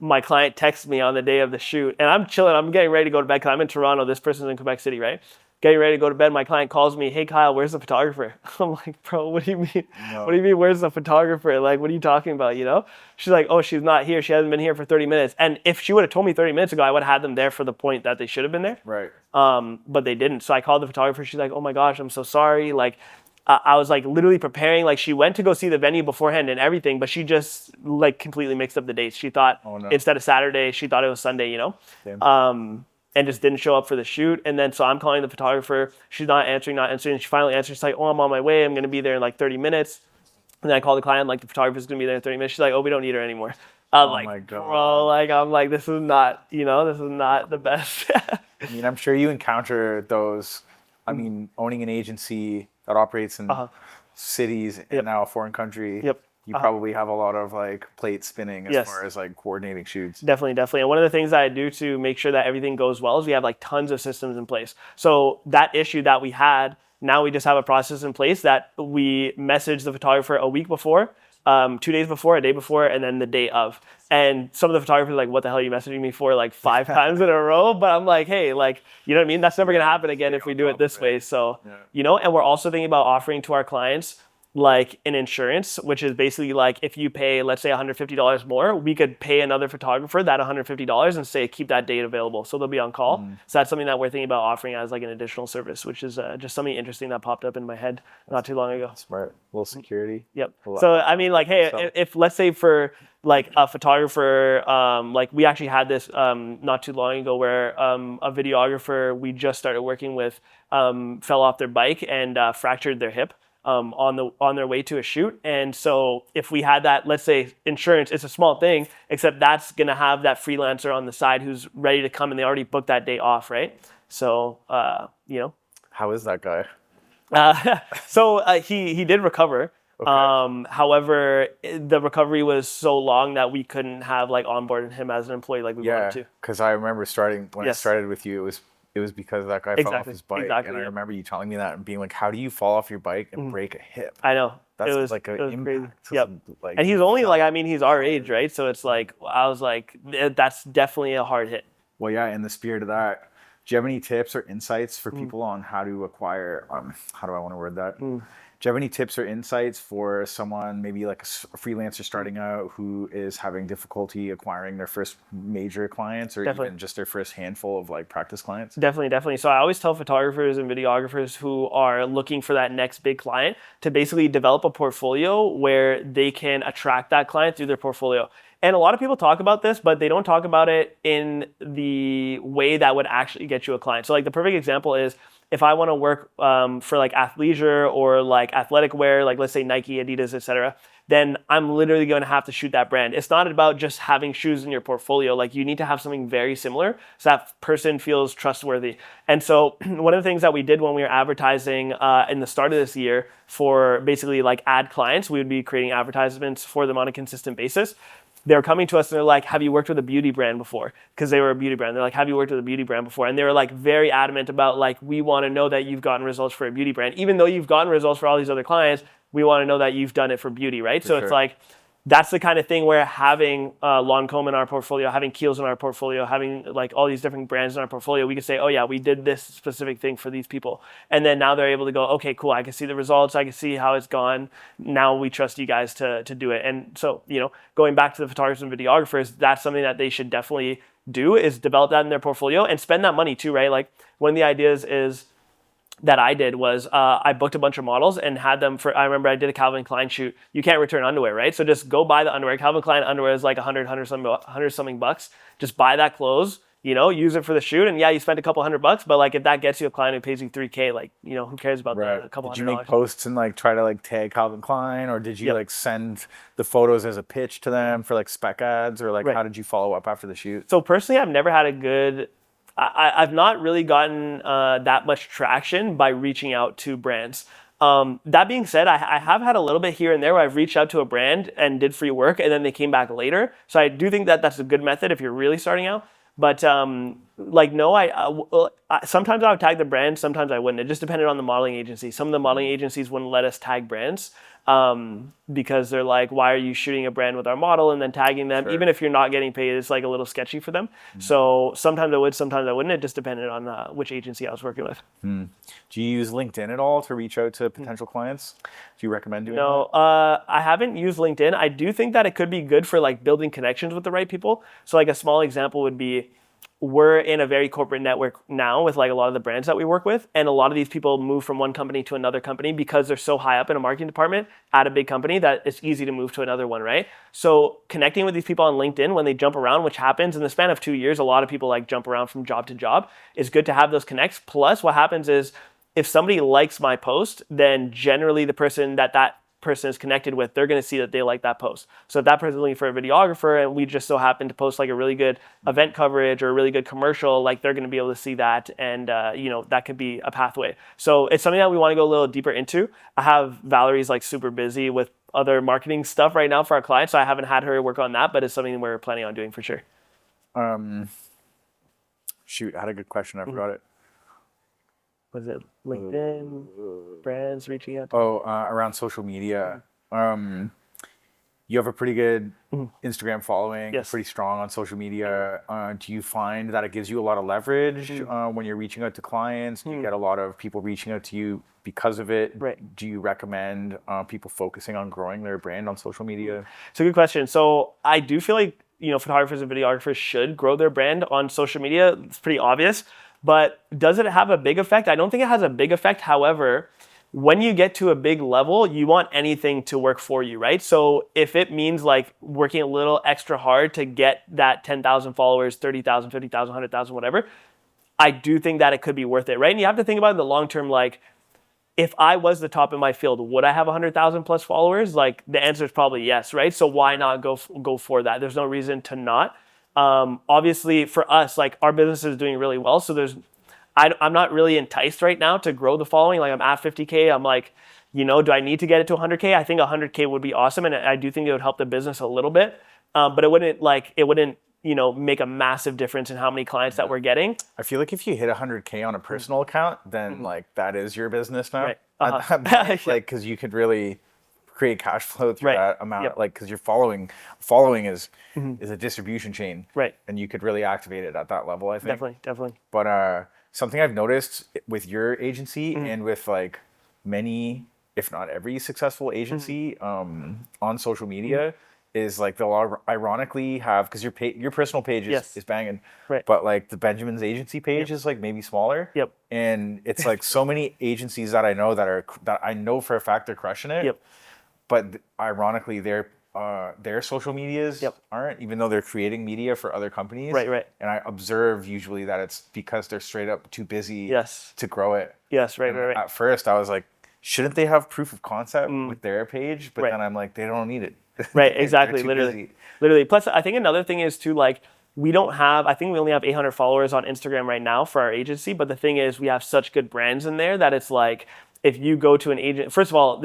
my client texted me on the day of the shoot, and I'm chilling. I'm getting ready to go to bed because I'm in Toronto. This person's in Quebec City, right? Getting ready to go to bed. My client calls me, hey, Kyle, where's the photographer? I'm like, bro, what do you mean? No. What do you mean, where's the photographer? Like, what are you talking about, you know? She's like, oh, she's not here. She hasn't been here for 30 minutes. And if she would have told me 30 minutes ago, I would have had them there for the point that they should have been there. Right. But they didn't. So I called the photographer. She's like, oh my gosh, I'm so sorry. Like, I was like literally preparing. Like she went to go see the venue beforehand and everything, but she just like completely mixed up the dates. She thought instead of Saturday, she thought it was Sunday, you know? And just didn't show up for the shoot. And then so I'm calling the photographer. She's not answering. She finally answers. She's like, oh, I'm on my way. I'm going to be there in like 30 minutes. And then I call the client, like the photographer's going to be there in 30 minutes. She's like, oh, we don't need her anymore. I'm like, my God. bro, like, I'm like, this is not, you know, this is not the best. I mean, I'm sure you encounter those. I mean, owning an agency that operates in cities and now a foreign country. Yep. You probably have a lot of like plate spinning as far as like coordinating shoots. Definitely. And one of the things that I do to make sure that everything goes well is we have like tons of systems in place. So that issue that we had, now we just have a process in place that we message the photographer a week before, 2 days before, a day before, and then the day of. And some of the photographers are like, what the hell are you messaging me for like 5 times in a row? But I'm like, hey, like, you know what I mean? That's never going to happen again if we do it this way. So, you know, and we're also thinking about offering to our clients like an insurance, which is basically like if you pay, let's say $150 more, we could pay another photographer that $150 and say, keep that date available. So they'll be on call. So that's something that we're thinking about offering as like an additional service, which is just something interesting that popped up in my head not too long ago. Smart. A little security. Yep. So, I mean, like, hey, if let's say for like a photographer, like we actually had this not too long ago where a videographer we just started working with fell off their bike and fractured their hip. On their way to a shoot. And so if we had that, let's say insurance, it's a small thing, except that's going to have that freelancer on the side who's ready to come and they already booked that day off, right? So, you know. How is that guy? He did recover. Okay. However, the recovery was so long that we couldn't have like onboarded him as an employee like we wanted to. Because I remember when I started with you, it was because that guy fell off his bike. And I remember you telling me that and being like, how do you fall off your bike and break a hip? I know. That's it was like an impact. Crazy. Yep. Like, and he's only like, I mean, he's our age, right? So it's like, I was like, that's definitely a hard hit. Well, yeah, in the spirit of that, do you have any tips or insights for people on how to acquire, how do I want to word that? Do you have any tips or insights for someone, maybe like a freelancer starting out who is having difficulty acquiring their first major clients or even just their first handful of like practice clients? Definitely. So I always tell photographers and videographers who are looking for that next big client to basically develop a portfolio where they can attract that client through their portfolio. And a lot of people talk about this, but they don't talk about it in the way that would actually get you a client. So like the perfect example is if I want to work for like athleisure or like athletic wear, like let's say Nike, Adidas, etc., then I'm literally going to have to shoot that brand. It's not about just having shoes in your portfolio. Like you need to have something very similar so that person feels trustworthy. And so one of the things that we did when we were advertising in the start of this year for basically like ad clients, we would be creating advertisements for them on a consistent basis. they're coming to us and they're like, have you worked with a beauty brand before? Because they were a beauty brand. They're like, have you worked with a beauty brand before? And they were like very adamant about like, we want to know that you've gotten results for a beauty brand. Even though you've gotten results for all these other clients, we want to know that you've done it for beauty, right? So it's like, that's the kind of thing where having Lancome in our portfolio, having Kiehl's in our portfolio, having like all these different brands in our portfolio, we can say, oh yeah, we did this specific thing for these people. And then now they're able to go, okay, cool, I can see the results, I can see how it's gone. Now we trust you guys to do it. And so, going back to the photographers and videographers, that's something that they should definitely do, is develop that in their portfolio and spend that money too, right? Like one of the ideas is that I did was I booked a bunch of models and had them I remember I did a Calvin Klein shoot. You can't return underwear, right? So just go buy the underwear. Calvin Klein underwear is like 100 something bucks. Just buy that clothes, use it for the shoot. And yeah, you spent a couple $100, but like if that gets you a client who pays you $3K, like, who cares about Right. a couple Did you $100? make posts and like try to like tag Calvin Klein, or did you like send the photos as a pitch to them for like spec ads, or like how did you follow up after the shoot? So personally, I've never had a good I've not really gotten that much traction by reaching out to brands. That being said, I have had a little bit here and there where I've reached out to a brand and did free work and then they came back later. So I do think that that's a good method if you're really starting out. But sometimes I would tag the brand, sometimes I wouldn't. It just depended on the modeling agency. Some of the modeling agencies wouldn't let us tag brands because they're like, why are you shooting a brand with our model and then tagging them? Sure. Even if you're not getting paid, it's like a little sketchy for them. So sometimes I would, sometimes I wouldn't. It just depended on which agency I was working with. Do you use LinkedIn at all to reach out to potential clients? Do you recommend doing that? No, I haven't used LinkedIn. I do think that it could be good for like building connections with the right people. So like a small example would be, we're in a very corporate network now with like a lot of the brands that we work with. And a lot of these people move from one company to another company because they're so high up in a marketing department at a big company that it's easy to move to another one, right? So connecting with these people on LinkedIn when they jump around, which happens in the span of 2 years, a lot of people like jump around from job to job. It's good to have those connects. Plus what happens is if somebody likes my post, then generally the person that person is connected with, they're going to see that they like that post. So if that person's looking for a videographer and we just so happen to post like a really good event coverage or a really good commercial, like they're going to be able to see that, and that could be a pathway. So it's something that we want to go a little deeper into. I have Valerie's like super busy with other marketing stuff right now for our clients, so I haven't had her work on that, but it's something we're planning on doing for sure. Shoot, I had a good question. I forgot it. Was it LinkedIn, brands reaching out? Around social media. You have a pretty good Instagram following, Yes. pretty strong on social media. Do you find that it gives you a lot of leverage when you're reaching out to clients? Do you get a lot of people reaching out to you because of it? Right. Do you recommend people focusing on growing their brand on social media? It's a good question. So I do feel like, photographers and videographers should grow their brand on social media. It's pretty obvious. But does it have a big effect? I don't think it has a big effect. However, when you get to a big level, you want anything to work for you, right? So if it means like working a little extra hard to get that 10,000 followers, 30,000, 50,000, 100,000, whatever, I do think that it could be worth it, right? And you have to think about it in the long term, like if I was the top in my field, would I have 100,000 plus followers? Like the answer is probably yes, right? So why not go for that? There's no reason to not. Obviously for us, like our business is doing really well. So I'm not really enticed right now to grow the following. Like I'm at 50K. I'm like, do I need to get it to 100K? I think 100K would be awesome. And I do think it would help the business a little bit. But it wouldn't make a massive difference in how many clients that we're getting. I feel like if you hit 100K on a personal account, then like that is your business now. Right. At that point, like, cause you could really create cash flow through that amount. Like, cause your following is a distribution chain. Right. And you could really activate it at that level, I think. Definitely. But something I've noticed with your agency and with like many, if not every successful agency on social media is like they'll ironically have, because your personal page is banging, right? But like the Benjamin's agency page is like maybe smaller. Yep. And it's like so many agencies that I know that I know for a fact they're crushing it. Yep. But ironically, their social medias aren't, even though they're creating media for other companies. Right. And I observe usually that it's because they're straight up too busy to grow it. Yes, right. At first, I was like, shouldn't they have proof of concept with their page? But then I'm like, they don't need it. Right, exactly, literally. Plus, I think another thing is too, like, I think we only have 800 followers on Instagram right now for our agency. But the thing is, we have such good brands in there that it's like, if you go to an agent, first of all,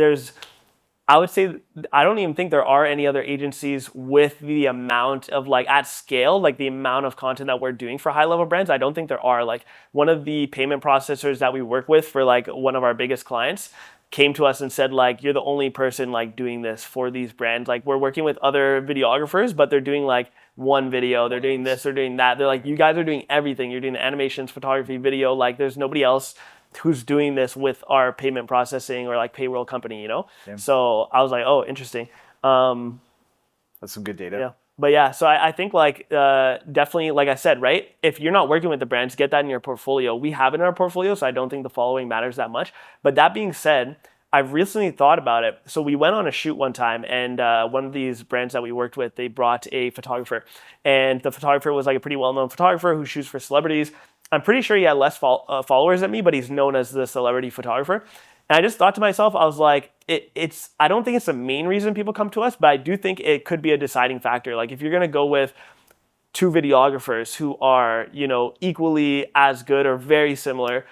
I would say I don't even think there are any other agencies with the amount of like at scale, like the amount of content that we're doing for high level brands. I don't think there are. Like one of the payment processors that we work with for like one of our biggest clients came to us and said like, you're the only person like doing this for these brands. Like we're working with other videographers, but they're doing like one video, they're doing this, they're doing that. They're like, you guys are doing everything. You're doing the animations, photography, video. Like there's nobody else who's doing this with our payment processing or like payroll company, you know? Yeah. So I was like, oh, interesting. That's some good data. Yeah. But yeah, so I think like definitely, like I said, right? If you're not working with the brands, get that in your portfolio. We have it in our portfolio, so I don't think the following matters that much. But that being said, I've recently thought about it. So we went on a shoot one time, and one of these brands that we worked with, they brought a photographer, and the photographer was like a pretty well-known photographer who shoots for celebrities. I'm pretty sure he had less followers than me, but he's known as the celebrity photographer. And I just thought to myself, I was like, I don't think it's the main reason people come to us, but I do think it could be a deciding factor. Like if you're gonna go with two videographers who are, you know, equally as good or very similar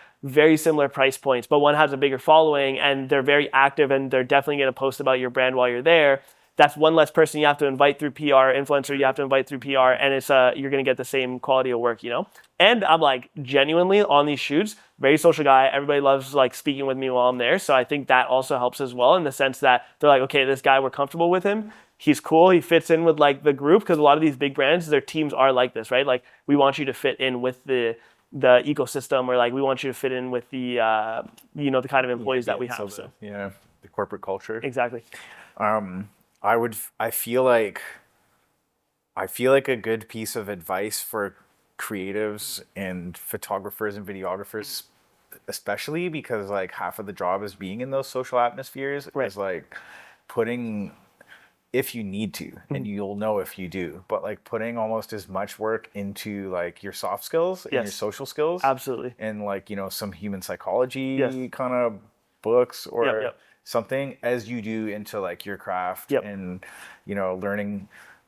price points, but one has a bigger following and they're very active and they're definitely gonna post about your brand while you're there. That's one less person you have to invite through PR, influencer you have to invite through PR, and it's you're gonna get the same quality of work, you know? And I'm like genuinely on these shoots, very social guy. Everybody loves like speaking with me while I'm there. So I think that also helps as well in the sense that they're like, okay, this guy, we're comfortable with him. He's cool. He fits in with like the group because a lot of these big brands, their teams are like this, right? Like we want you to fit in with the ecosystem, or like we want you to fit in with the the kind of employees that we have. So the corporate culture. Exactly. I feel like a good piece of advice for creatives and photographers and videographers, especially because like half of the job is being in those social atmospheres, Right. is like putting, if you need to, and you'll know if you do, but like putting almost as much work into like your soft skills and your Yes. social skills. Absolutely. And like, some human psychology Yes. kind of books or Yep. something as you do into like your craft. Yep. And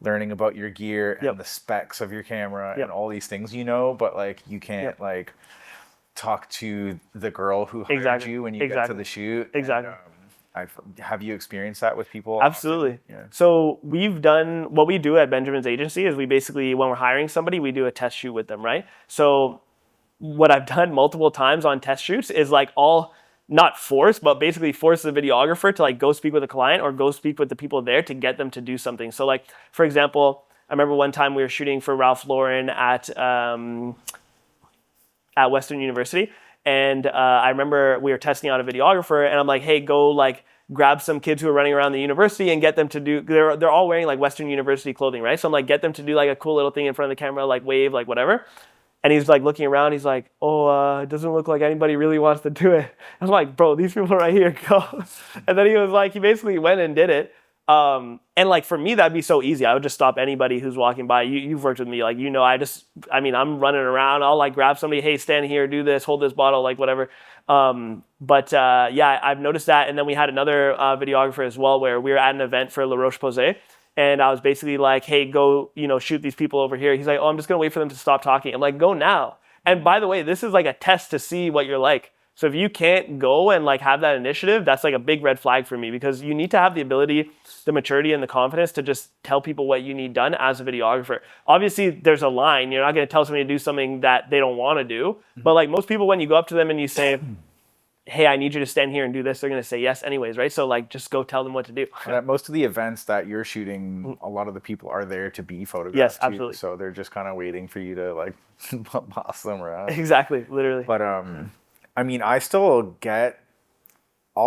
learning about your gear and Yep. the specs of your camera Yep. and all these things, but like you can't Yep. like talk to the girl who hired Exactly. you when you get to Exactly. the shoot. Exactly. And, have you experienced that with people? Absolutely. Often? Yeah. So we've done what we do at Benjamin's agency is we basically, when we're hiring somebody, we do a test shoot with them, right? So what I've done multiple times on test shoots is like not force, but basically force the videographer to like go speak with a client or go speak with the people there to get them to do something. So like, for example, I remember one time we were shooting for Ralph Lauren at Western University. And I remember we were testing out a videographer and I'm like, hey, go like grab some kids who are running around the university and get them to do, they're all wearing like Western University clothing, right? So I'm like, get them to do like a cool little thing in front of the camera, like wave, like whatever. And he's like looking around, he's like, it doesn't look like anybody really wants to do it. I'm like, bro, these people right here, go. And then he was like, he basically went and did it. And like for me, that'd be so easy. I would just stop anybody who's walking by. You've worked with me, like, I'm running around. I'll like grab somebody, hey, stand here, do this, hold this bottle, like whatever. Yeah, I've noticed that. And then we had another videographer as well, where we were at an event for La Roche-Posay. And I was basically like, hey, go, shoot these people over here. He's like, oh, I'm just going to wait for them to stop talking. I'm like, go now. And by the way, this is like a test to see what you're like. So if you can't go and like have that initiative, that's like a big red flag for me, because you need to have the ability, the maturity and the confidence to just tell people what you need done as a videographer. Obviously there's a line. You're not going to tell somebody to do something that they don't want to do. But like most people, when you go up to them and you say, hey, I need you to stand here and do this, they're going to say yes anyways, right? So like just go tell them what to do. And at most of the events that you're shooting, a lot of the people are there to be photographed. Yes, too, absolutely. so they're just kind of waiting for you to like boss them around. Exactly, literally. But I mean, I'll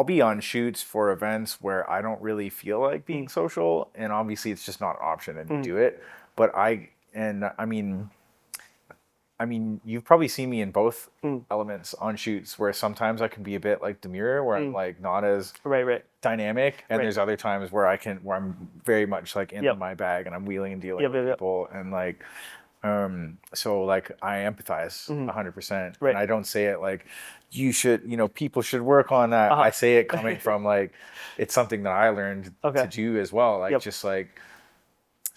be on shoots for events where I don't really feel like being social, and obviously it's just not an option and you do it. But I mean, you've probably seen me in both elements on shoots where sometimes I can be a bit like demure, where I'm like not as right. dynamic, and Right. there's other times where I'm very much like in Yep. my bag and I'm wheeling and dealing Yep, with yep, yep. people, and like so like I empathize 100%. Right. And I don't say it like you should, people should work on that. I say it coming from like it's something that I learned Okay. to do as well, like Yep. just like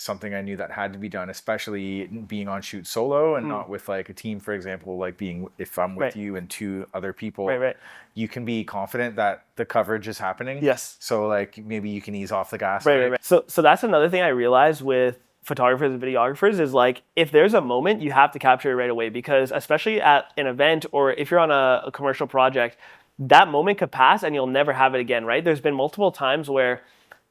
something I knew that had to be done, especially being on shoot solo and not with like a team, for example, like being, if I'm with Right. you and two other people, Right. you can be confident that the coverage is happening. Yes. So like maybe you can ease off the gas. Right. So that's another thing I realized with photographers and videographers is like, if there's a moment, you have to capture it right away, because especially at an event or if you're on a commercial project, that moment could pass and you'll never have it again, right? There's been multiple times where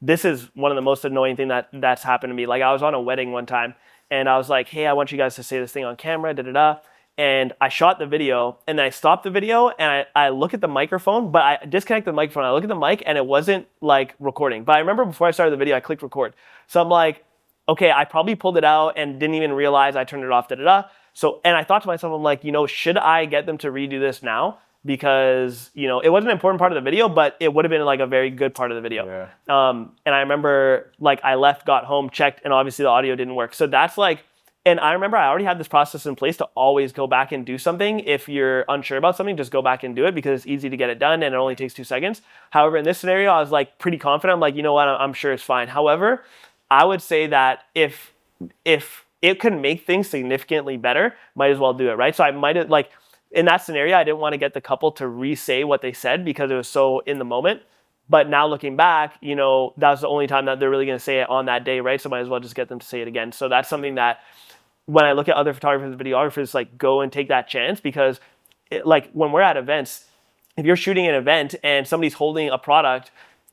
this is one of the most annoying thing that's happened to me. Like I was on a wedding one time and I was like, hey, I want you guys to say this thing on camera, da da da. And I shot the video and then I stopped the video and I look at the microphone, but I disconnect the microphone. I look at the mic and it wasn't like recording. But I remember before I started the video, I clicked record. So I'm like, okay, I probably pulled it out and didn't even realize I turned it off, da da da. So, and I thought to myself, I'm like, should I get them to redo this now? Because, it wasn't an important part of the video, but it would have been like a very good part of the video. Yeah. And I remember like I left, got home, checked, and obviously the audio didn't work. So that's like, and I remember I already had this process in place to always go back and do something. If you're unsure about something, just go back and do it because it's easy to get it done and it only takes 2 seconds. However, in this scenario, I was like pretty confident. I'm like, you know what, I'm sure it's fine. However, I would say that if it could make things significantly better, might as well do it, right? So I might have, like, in that scenario, I didn't want to get the couple to re-say what they said because it was so in the moment. But now looking back, that was the only time that they're really going to say it on that day, right? So might as well just get them to say it again. So that's something that when I look at other photographers and videographers, like go and take that chance, because like when we're at events, if you're shooting an event and somebody's holding a product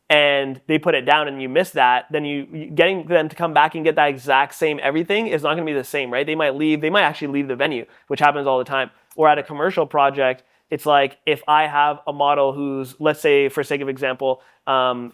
and they put it down and you miss that, then you getting them to come back and get that exact same everything is not going to be the same, right? They might actually leave the venue, which happens all the time. Or at a commercial project, it's like if I have a model who's, let's say for sake of example,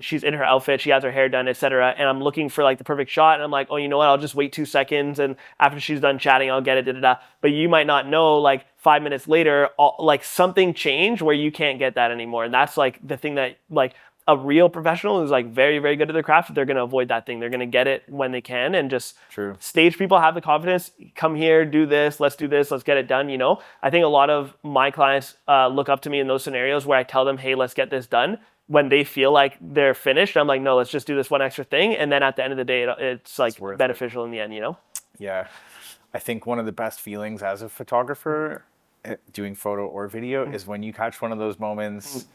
she's in her outfit, she has her hair done, etc., and I'm looking for like the perfect shot, and I'm like, oh, you know what? I'll just wait 2 seconds, and after she's done chatting, I'll get it. Da da da. But you might not know, like 5 minutes later, like something changed where you can't get that anymore, and that's like the thing that like a real professional who's like very, very good at their craft, they're going to avoid that thing. They're going to get it when they can and just True. Stage people have the confidence, come here, do this, let's get it done. I think a lot of my clients look up to me in those scenarios where I tell them, hey, let's get this done. When they feel like they're finished, I'm like, no, let's just do this one extra thing. And then at the end of the day, it's like beneficial in the end, Yeah. I think one of the best feelings as a photographer doing photo or video is when you catch one of those moments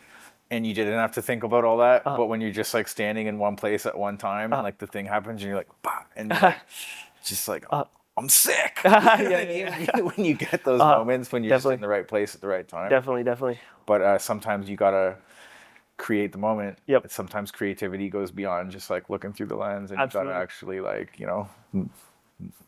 and you didn't have to think about all that, but when you're just like standing in one place at one time and like the thing happens and you're like, bah, and you're like, just like, I'm sick. When you get those moments when you're just in the right place at the right time. Definitely. But sometimes you gotta create the moment. Yep. Sometimes creativity goes beyond just like looking through the lens, and Absolutely. you gotta actually like,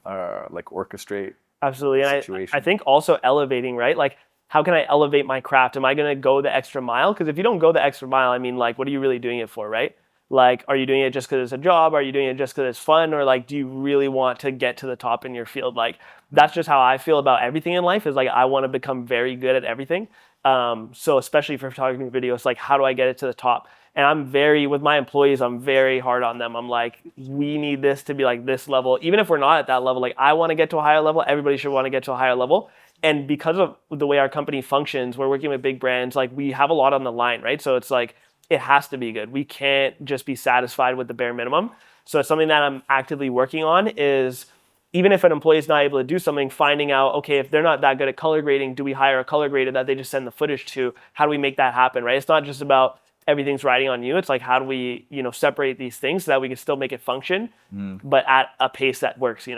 like orchestrate. Absolutely. And Situation. I think also elevating, right? Like, how can I elevate my craft? Am I going to go the extra mile? Because if you don't go the extra mile, I mean, like, what are you really doing it for, right? Like, are you doing it just because it's a job? Are you doing it just because it's fun? Or like, do you really want to get to the top in your field? Like, that's just how I feel about everything in life, is like, I want to become very good at everything. So especially for photography and video, it's like, how do I get it to the top? And with my employees, I'm very hard on them. I'm like, we need this to be like this level. Even if we're not at that level, like I want to get to a higher level. Everybody should want to get to a higher level. And because of the way our company functions, we're working with big brands, like we have a lot on the line, right? So it's like, it has to be good. We can't just be satisfied with the bare minimum. So it's something that I'm actively working on, is even if an employee is not able to do something, finding out, okay, if they're not that good at color grading, do we hire a color grader that they just send the footage to? How do we make that happen, right? It's not just about everything's riding on you. It's like, how do we, separate these things so that we can still make it function, but at a pace that works,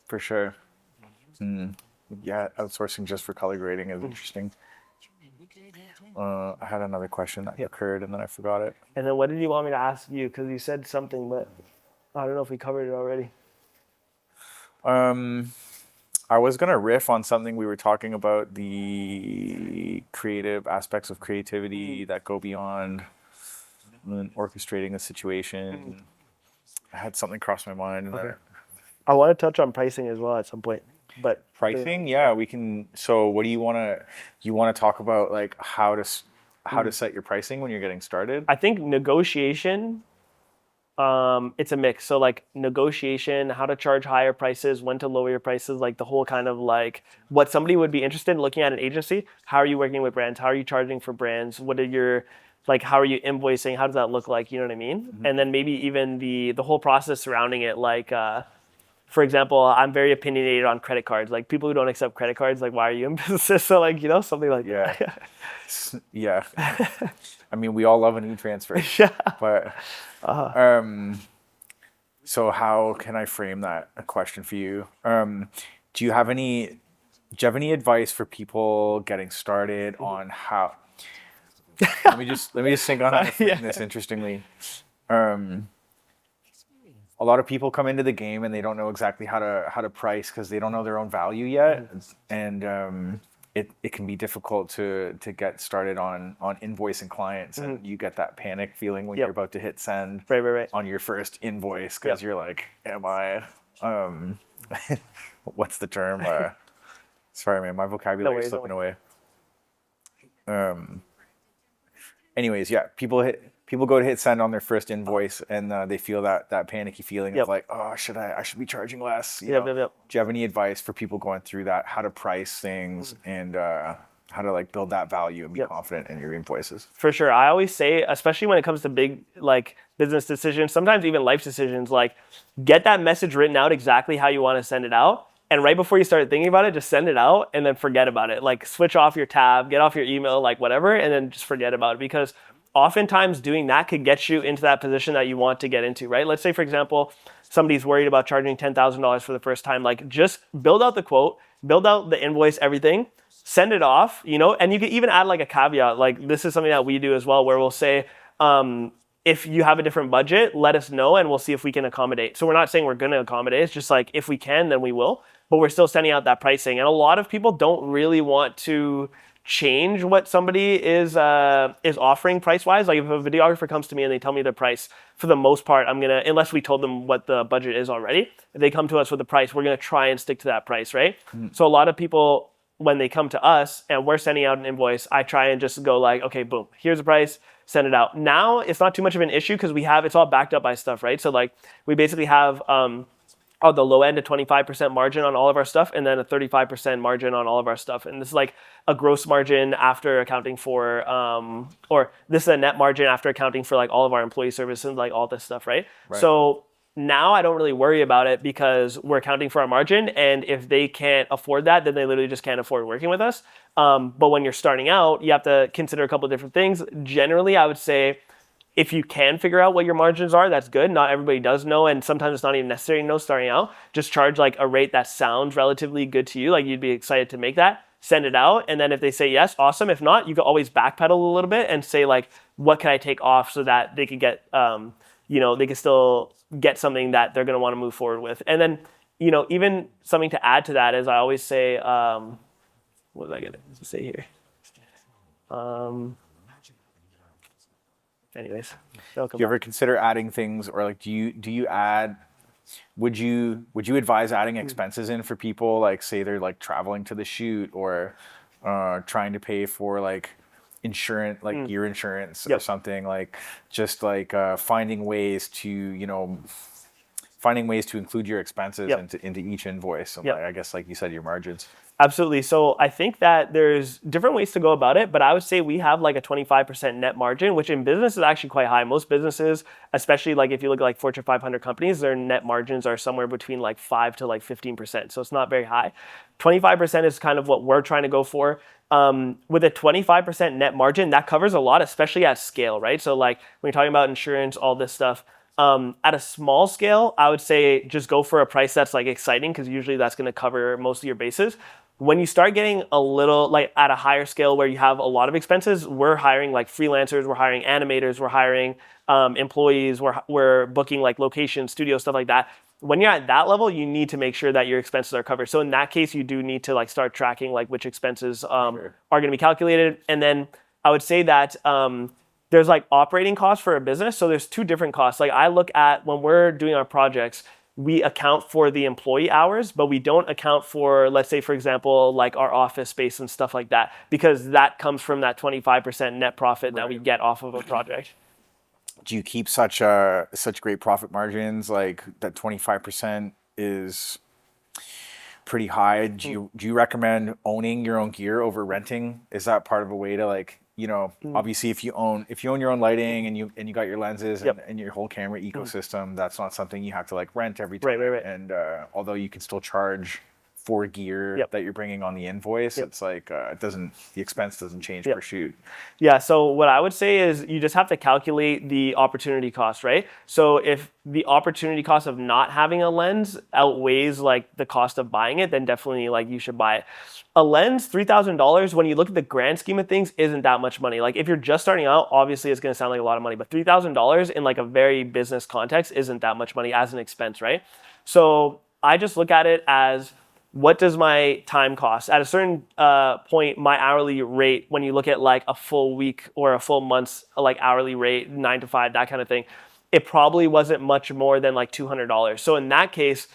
For sure. Yeah, outsourcing just for color grading is interesting. I had another question that occurred and then I forgot it. And then what did you want me to ask you? Because you said something, but I don't know if we covered it already. I was gonna riff on something we were talking about, the creative aspects of creativity that go beyond orchestrating a situation. I had something cross my mind. And Okay. I want to touch on pricing as well at some point. But pricing, yeah, we can. So, what do you want to talk about? Like how to set your pricing when you're getting started? I think negotiation. It's a mix. So like negotiation, how to charge higher prices, when to lower your prices, like the whole kind of like what somebody would be interested in looking at an agency. How are you working with brands? How are you charging for brands? What are your, like, how are you invoicing? How does that look like? You know what I mean? And then maybe even the whole process surrounding it, like for example, I'm very opinionated on credit cards. Like people who don't accept credit cards, like why are you in business? So like, something like Yeah. that. Yeah. I mean, we all love an e-transfer, Yeah. but so how can I frame that a question for you? Do you have any advice for people getting started on how? Let me just think on how to frame Yeah. this interestingly. A lot of people come into the game and they don't know exactly how to price because they don't know their own value yet, and it can be difficult to get started on invoicing clients, and you get that panic feeling when Yep. you're about to hit send Right. on your first invoice because Yep. you're like, am I what's the term? Sorry, man, my vocabulary is worries, don't slipping away. Anyways, yeah, people go to hit send on their first invoice, and they feel that panicky feeling Yep. of like, oh, I should be charging less. Yep. Do you have any advice for people going through that, how to price things and how to like build that value and be confident in your invoices? For sure. I always say, especially when it comes to big like business decisions, sometimes even life decisions, like get that message written out exactly how you want to send it out. And right before you start thinking about it, just send it out and then forget about it. Like switch off your tab, get off your email, like whatever, and then just forget about it. Because oftentimes doing that could get you into that position that you want to get into, right? Let's say, for example, somebody's worried about charging $10,000 for the first time. Like just build out the quote, build out the invoice, everything, send it off, and you can even add like a caveat. Like this is something that we do as well, where we'll say, if you have a different budget, let us know and we'll see if we can accommodate. So we're not saying we're going to accommodate. It's just like if we can, then we will. But we're still sending out that pricing. And a lot of people don't really want to change what somebody is offering price-wise. Like if a videographer comes to me and they tell me their price, for the most part, unless we told them what the budget is already, if they come to us with a price, we're going to try and stick to that price, right? So a lot of people, when they come to us and we're sending out an invoice, I try and just go like, okay, boom, here's the price, send it out. Now it's not too much of an issue because it's all backed up by stuff, right? So like we basically have the low end, a 25% margin on all of our stuff, and then a 35% margin on all of our stuff. And this is like a gross margin after accounting for, or this is a net margin after accounting for like all of our employee services and like all this stuff, right? So now I don't really worry about it because we're accounting for our margin, and if they can't afford that, then they literally just can't afford working with us. But when you're starting out, you have to consider a couple of different things. Generally, I would say if you can figure out what your margins are, that's good. Not everybody does know, and sometimes it's not even necessary to know starting out. Just charge like a rate that sounds relatively good to you, like you'd be excited to make that. Send it out, and then if they say yes, awesome. If not, you can always backpedal a little bit and say like, what can I take off so that they could get, they can still get something that they're going to want to move forward with. And then, even something to add to that is I always say, what was I going to say here? Anyways, do you ever consider adding things, or like do you add? Would you advise adding expenses in for people, like say they're like traveling to the shoot or trying to pay for like insurance, like gear insurance or something, like just like finding ways to include your expenses into each invoice. So like, I guess like you said, your margins. Absolutely. So I think that there's different ways to go about it, but I would say we have like a 25% net margin, which in business is actually quite high. Most businesses, especially like if you look at like Fortune 500 companies, their net margins are somewhere between like 5 to like 15%. So it's not very high. 25% is kind of what we're trying to go for. With a 25% net margin, that covers a lot, especially at scale, right? So like when you're talking about insurance, all this stuff, at a small scale, I would say just go for a price that's like exciting because usually that's going to cover most of your bases. When you start getting a little like at a higher scale where you have a lot of expenses, we're hiring like freelancers, we're hiring animators, we're hiring employees, we're booking like locations, studios, stuff like that. When you're at that level, you need to make sure that your expenses are covered. So in that case, you do need to like start tracking like which expenses are going to be calculated. And then I would say that there's like operating costs for a business. So there's two different costs. Like I look at when we're doing our projects, we account for the employee hours, but we don't account for, let's say, for example, like our office space and stuff like that, because that comes from that 25% net profit that we get off of a project. Do you keep such great profit margins? Like that 25% is pretty high. Do you recommend owning your own gear over renting? Is that part of a way to like obviously if you own your own lighting and you got your lenses Yep. and your whole camera ecosystem, that's not something you have to like rent every time. Right. And although you can still charge for gear Yep. that you're bringing on the invoice, Yep. it's like the expense doesn't change Yep. per shoot. Yeah, so what I would say is you just have to calculate the opportunity cost, right? So if the opportunity cost of not having a lens outweighs like the cost of buying it, then definitely like you should buy it. A lens, $3,000, when you look at the grand scheme of things, isn't that much money. Like if you're just starting out, obviously it's gonna sound like a lot of money, but $3,000 in like a very business context isn't that much money as an expense, right? So I just look at it as, what does my time cost? At a certain point, my hourly rate, when you look at like a full week or a full month's like hourly rate, 9 to 5, that kind of thing, it probably wasn't much more than like $200. So in that case,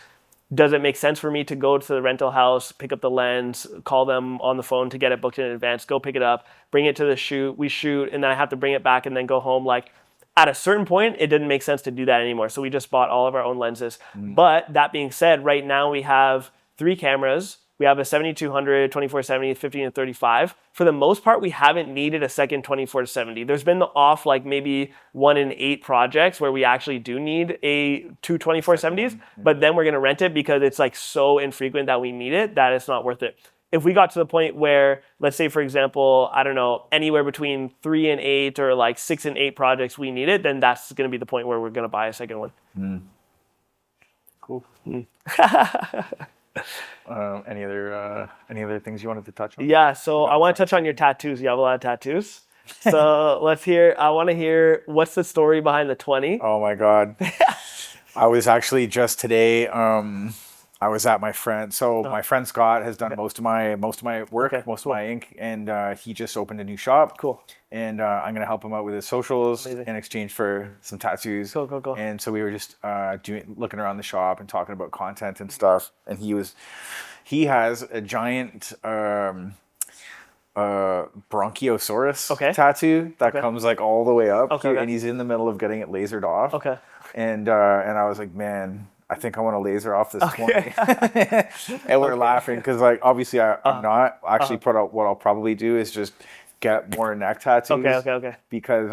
does it make sense for me to go to the rental house, pick up the lens, call them on the phone to get it booked in advance, go pick it up, bring it to the shoot, we shoot, and then I have to bring it back and then go home? Like at a certain point, it didn't make sense to do that anymore. So we just bought all of our own lenses. But that being said, right now we have 3 cameras. We have a 7200, 24-70, 50 and 35. For the most part, we haven't needed a second 24-70. There's been the off like maybe 1 in 8 projects where we actually do need two 24-70s, but then we're gonna rent it because it's like so infrequent that we need it that it's not worth it. If we got to the point where, let's say for example, I don't know, anywhere between 3 and 8 or like 6 and 8 projects we need it, then that's gonna be the point where we're gonna buy a second one. Cool. Any other things you wanted to touch on? Yeah, so I want to touch on your tattoos. You have a lot of tattoos. So I want to hear, what's the story behind the 20? Oh my God. I was actually just today, I was at my friend. So my friend Scott has done most of my work, Okay, most of my ink, and he just opened a new shop. Cool. And I'm gonna help him out with his socials Amazing. in exchange for some tattoos. Cool. And so we were just looking around the shop and talking about content and stuff. And he has a giant Bronchiosaurus tattoo that comes like all the way up here, and he's in the middle of getting it lasered off. Okay. And I was like, man, I think I want to laser off this 20. And we're laughing because like obviously I'm not actually put out. What I'll probably do is just get more neck tattoos. Okay. Because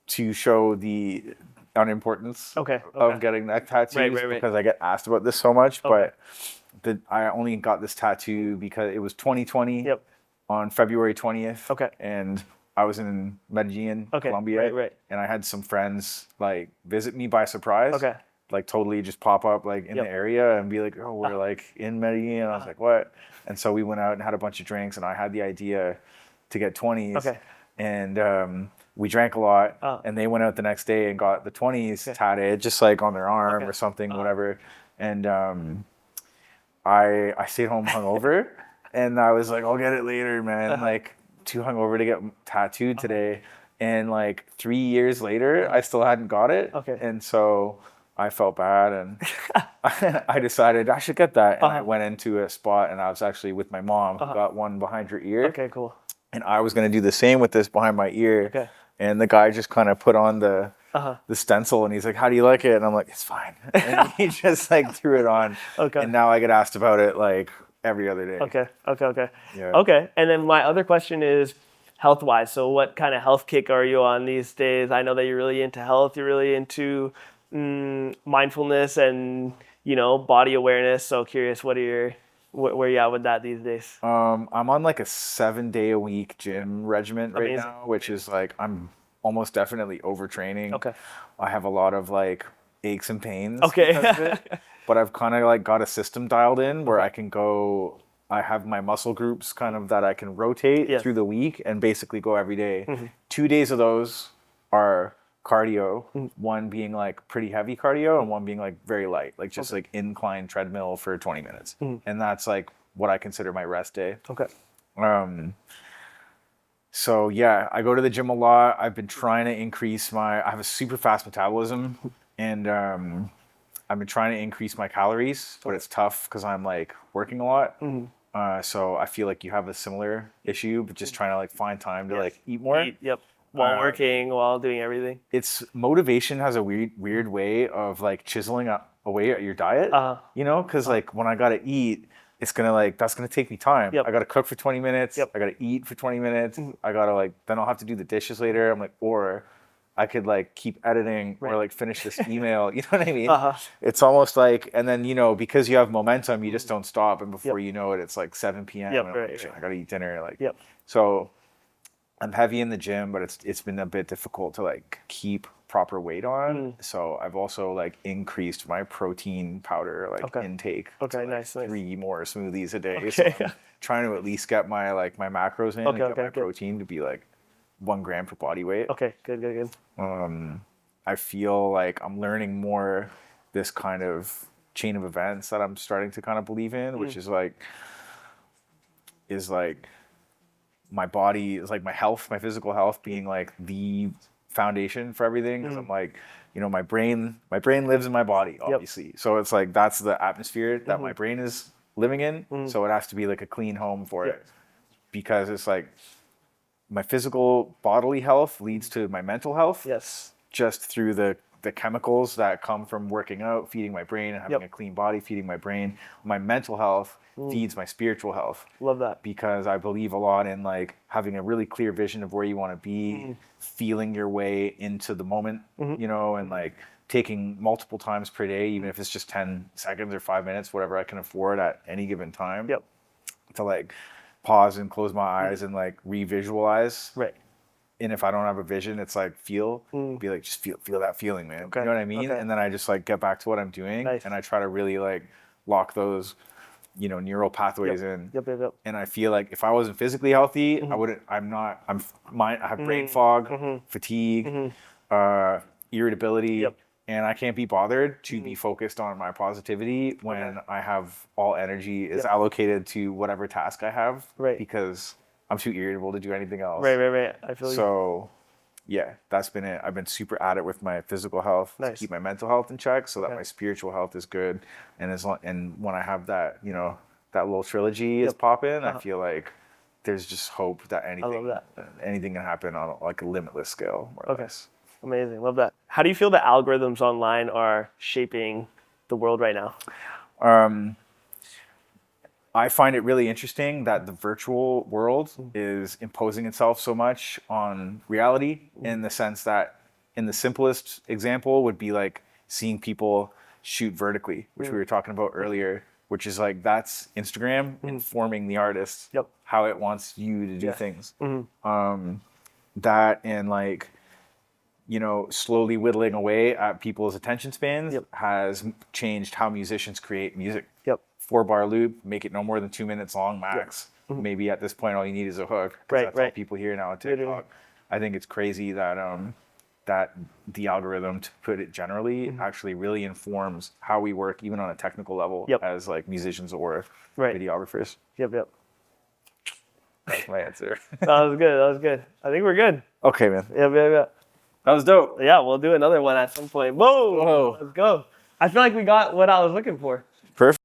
to show the unimportance of getting neck tattoos, Right. because I get asked about this so much. But I only got this tattoo because it was 2020 on February 20th. Okay. And I was in Medellin, Colombia. Right. And I had some friends like visit me by surprise. Okay. Like totally just pop up like in the area and be like, oh, we're like in Medellin. And I was like, what? And so we went out and had a bunch of drinks, and I had the idea to get 20s. Okay. And we drank a lot, and they went out the next day and got the 20s tatted just like on their arm or something, whatever. And I stayed home hungover, and I was like, I'll get it later, man. Like too hungover to get tattooed today. And like 3 years later, I still hadn't got it. Okay. And so I felt bad, and I decided I should get that. And I went into a spot, and I was actually with my mom, who got one behind her ear. Okay, cool. And I was going to do the same with this behind my ear. Okay. And the guy just kind of put on the stencil, and he's like, how do you like it? And I'm like, it's fine. And he just like threw it on. Okay. And now I get asked about it like every other day. Okay. Yeah. Okay. And then my other question is health-wise. So what kind of health kick are you on these days? I know that you're really into health. You're really into mindfulness and, body awareness. So curious, where you at with that these days? I'm on like a 7-day-a-week gym regimen right Amazing. now, which is like, I'm almost definitely overtraining. Okay. I have a lot of like aches and pains. Okay. because of it. But I've kind of like got a system dialed in where I can go, I have my muscle groups kind of that I can rotate through the week and basically go every day. 2 days of those are cardio, one being like pretty heavy cardio and one being like very light, like just like incline treadmill for 20 minutes. And that's like what I consider my rest day. Okay. So yeah, I go to the gym a lot. I've been trying to increase I have a super fast metabolism, and I've been trying to increase my calories, but it's tough because I'm like working a lot. So I feel like you have a similar issue, but just trying to like find time to like eat more. Yep. While working, while doing everything. It's motivation has a weird way of like chiseling away at your diet, because like when I gotta eat, it's gonna like that's gonna take me time. Yep. I gotta cook for 20 minutes. Yep. I gotta eat for 20 minutes. I gotta like then I'll have to do the dishes later. I'm like, or I could like keep editing or Right. like finish this email. You know what I mean? Uh-huh. It's almost like, and then because you have momentum, you just don't stop, and before you know it, it's like 7 p.m. Yep, and I'm right, like, "Shit, right. I gotta eat dinner. Like, Yep. so I'm heavy in the gym, but it's been a bit difficult to like keep proper weight on. So I've also like increased my protein powder like Okay. intake. Okay, to, like, nice. 3 more smoothies a day. Okay. So I'm trying to at least get my macros in and Okay, get my good. protein to be like 1 gram per body weight. Okay, good. I feel like I'm learning more this kind of chain of events that I'm starting to kind of believe in, which is like my body is like my health, my physical health being like the foundation for everything. Because I'm like, my brain lives in my body, obviously. So it's like that's the atmosphere that my brain is living in. So it has to be like a clean home for it, because it's like my physical bodily health leads to my mental health. Yes. Just through the chemicals that come from working out, feeding my brain, and having a clean body, feeding my brain. My mental health feeds my spiritual health. Love that. Because I believe a lot in like having a really clear vision of where you want to be, feeling your way into the moment, and like taking multiple times per day, even if it's just 10 seconds or 5 minutes, whatever I can afford at any given time, Yep. to like pause and close my eyes and like re-visualize. Right. And if I don't have a vision, it's like be like, just feel that feeling, man. Okay. You know what I mean? Okay. And then I just like get back to what I'm doing. Nice. And I try to really like lock those, neural pathways in. Yep. And I feel like if I wasn't physically healthy, I have brain fog, fatigue, irritability, Yep. and I can't be bothered to be focused on my positivity when I have all energy is allocated to whatever task I have. Right. Because I'm too irritable to do anything else. Right. I feel you. So, yeah, that's been it. I've been super at it with my physical health to Nice. keep my mental health in check, so that Okay. my spiritual health is good. And and when I have that, that little trilogy is popping, I feel like there's just hope that anything can happen on like a limitless scale, more or less. Amazing. Love that. How do you feel the algorithms online are shaping the world right now? I find it really interesting that the virtual world is imposing itself so much on reality, in the sense that, in the simplest example, would be like seeing people shoot vertically, which we were talking about earlier, which is like that's Instagram informing the artist Yep. how it wants you to do things. Mm-hmm. That and like, slowly whittling away at people's attention spans has changed how musicians create music. Yep. 4-bar loop, make it no more than 2 minutes long max. Maybe at this point all you need is a hook, 'cause that's all people hear now on TikTok. I think it's crazy that that the algorithm, to put it generally, actually really informs how we work, even on a technical level, as like musicians or videographers. Yep. That's my answer. That was good. I think we're good. Okay, man. Yep. That was dope. Yeah, we'll do another one at some point. Whoa. Whoa. Let's go. I feel like we got what I was looking for. Perfect.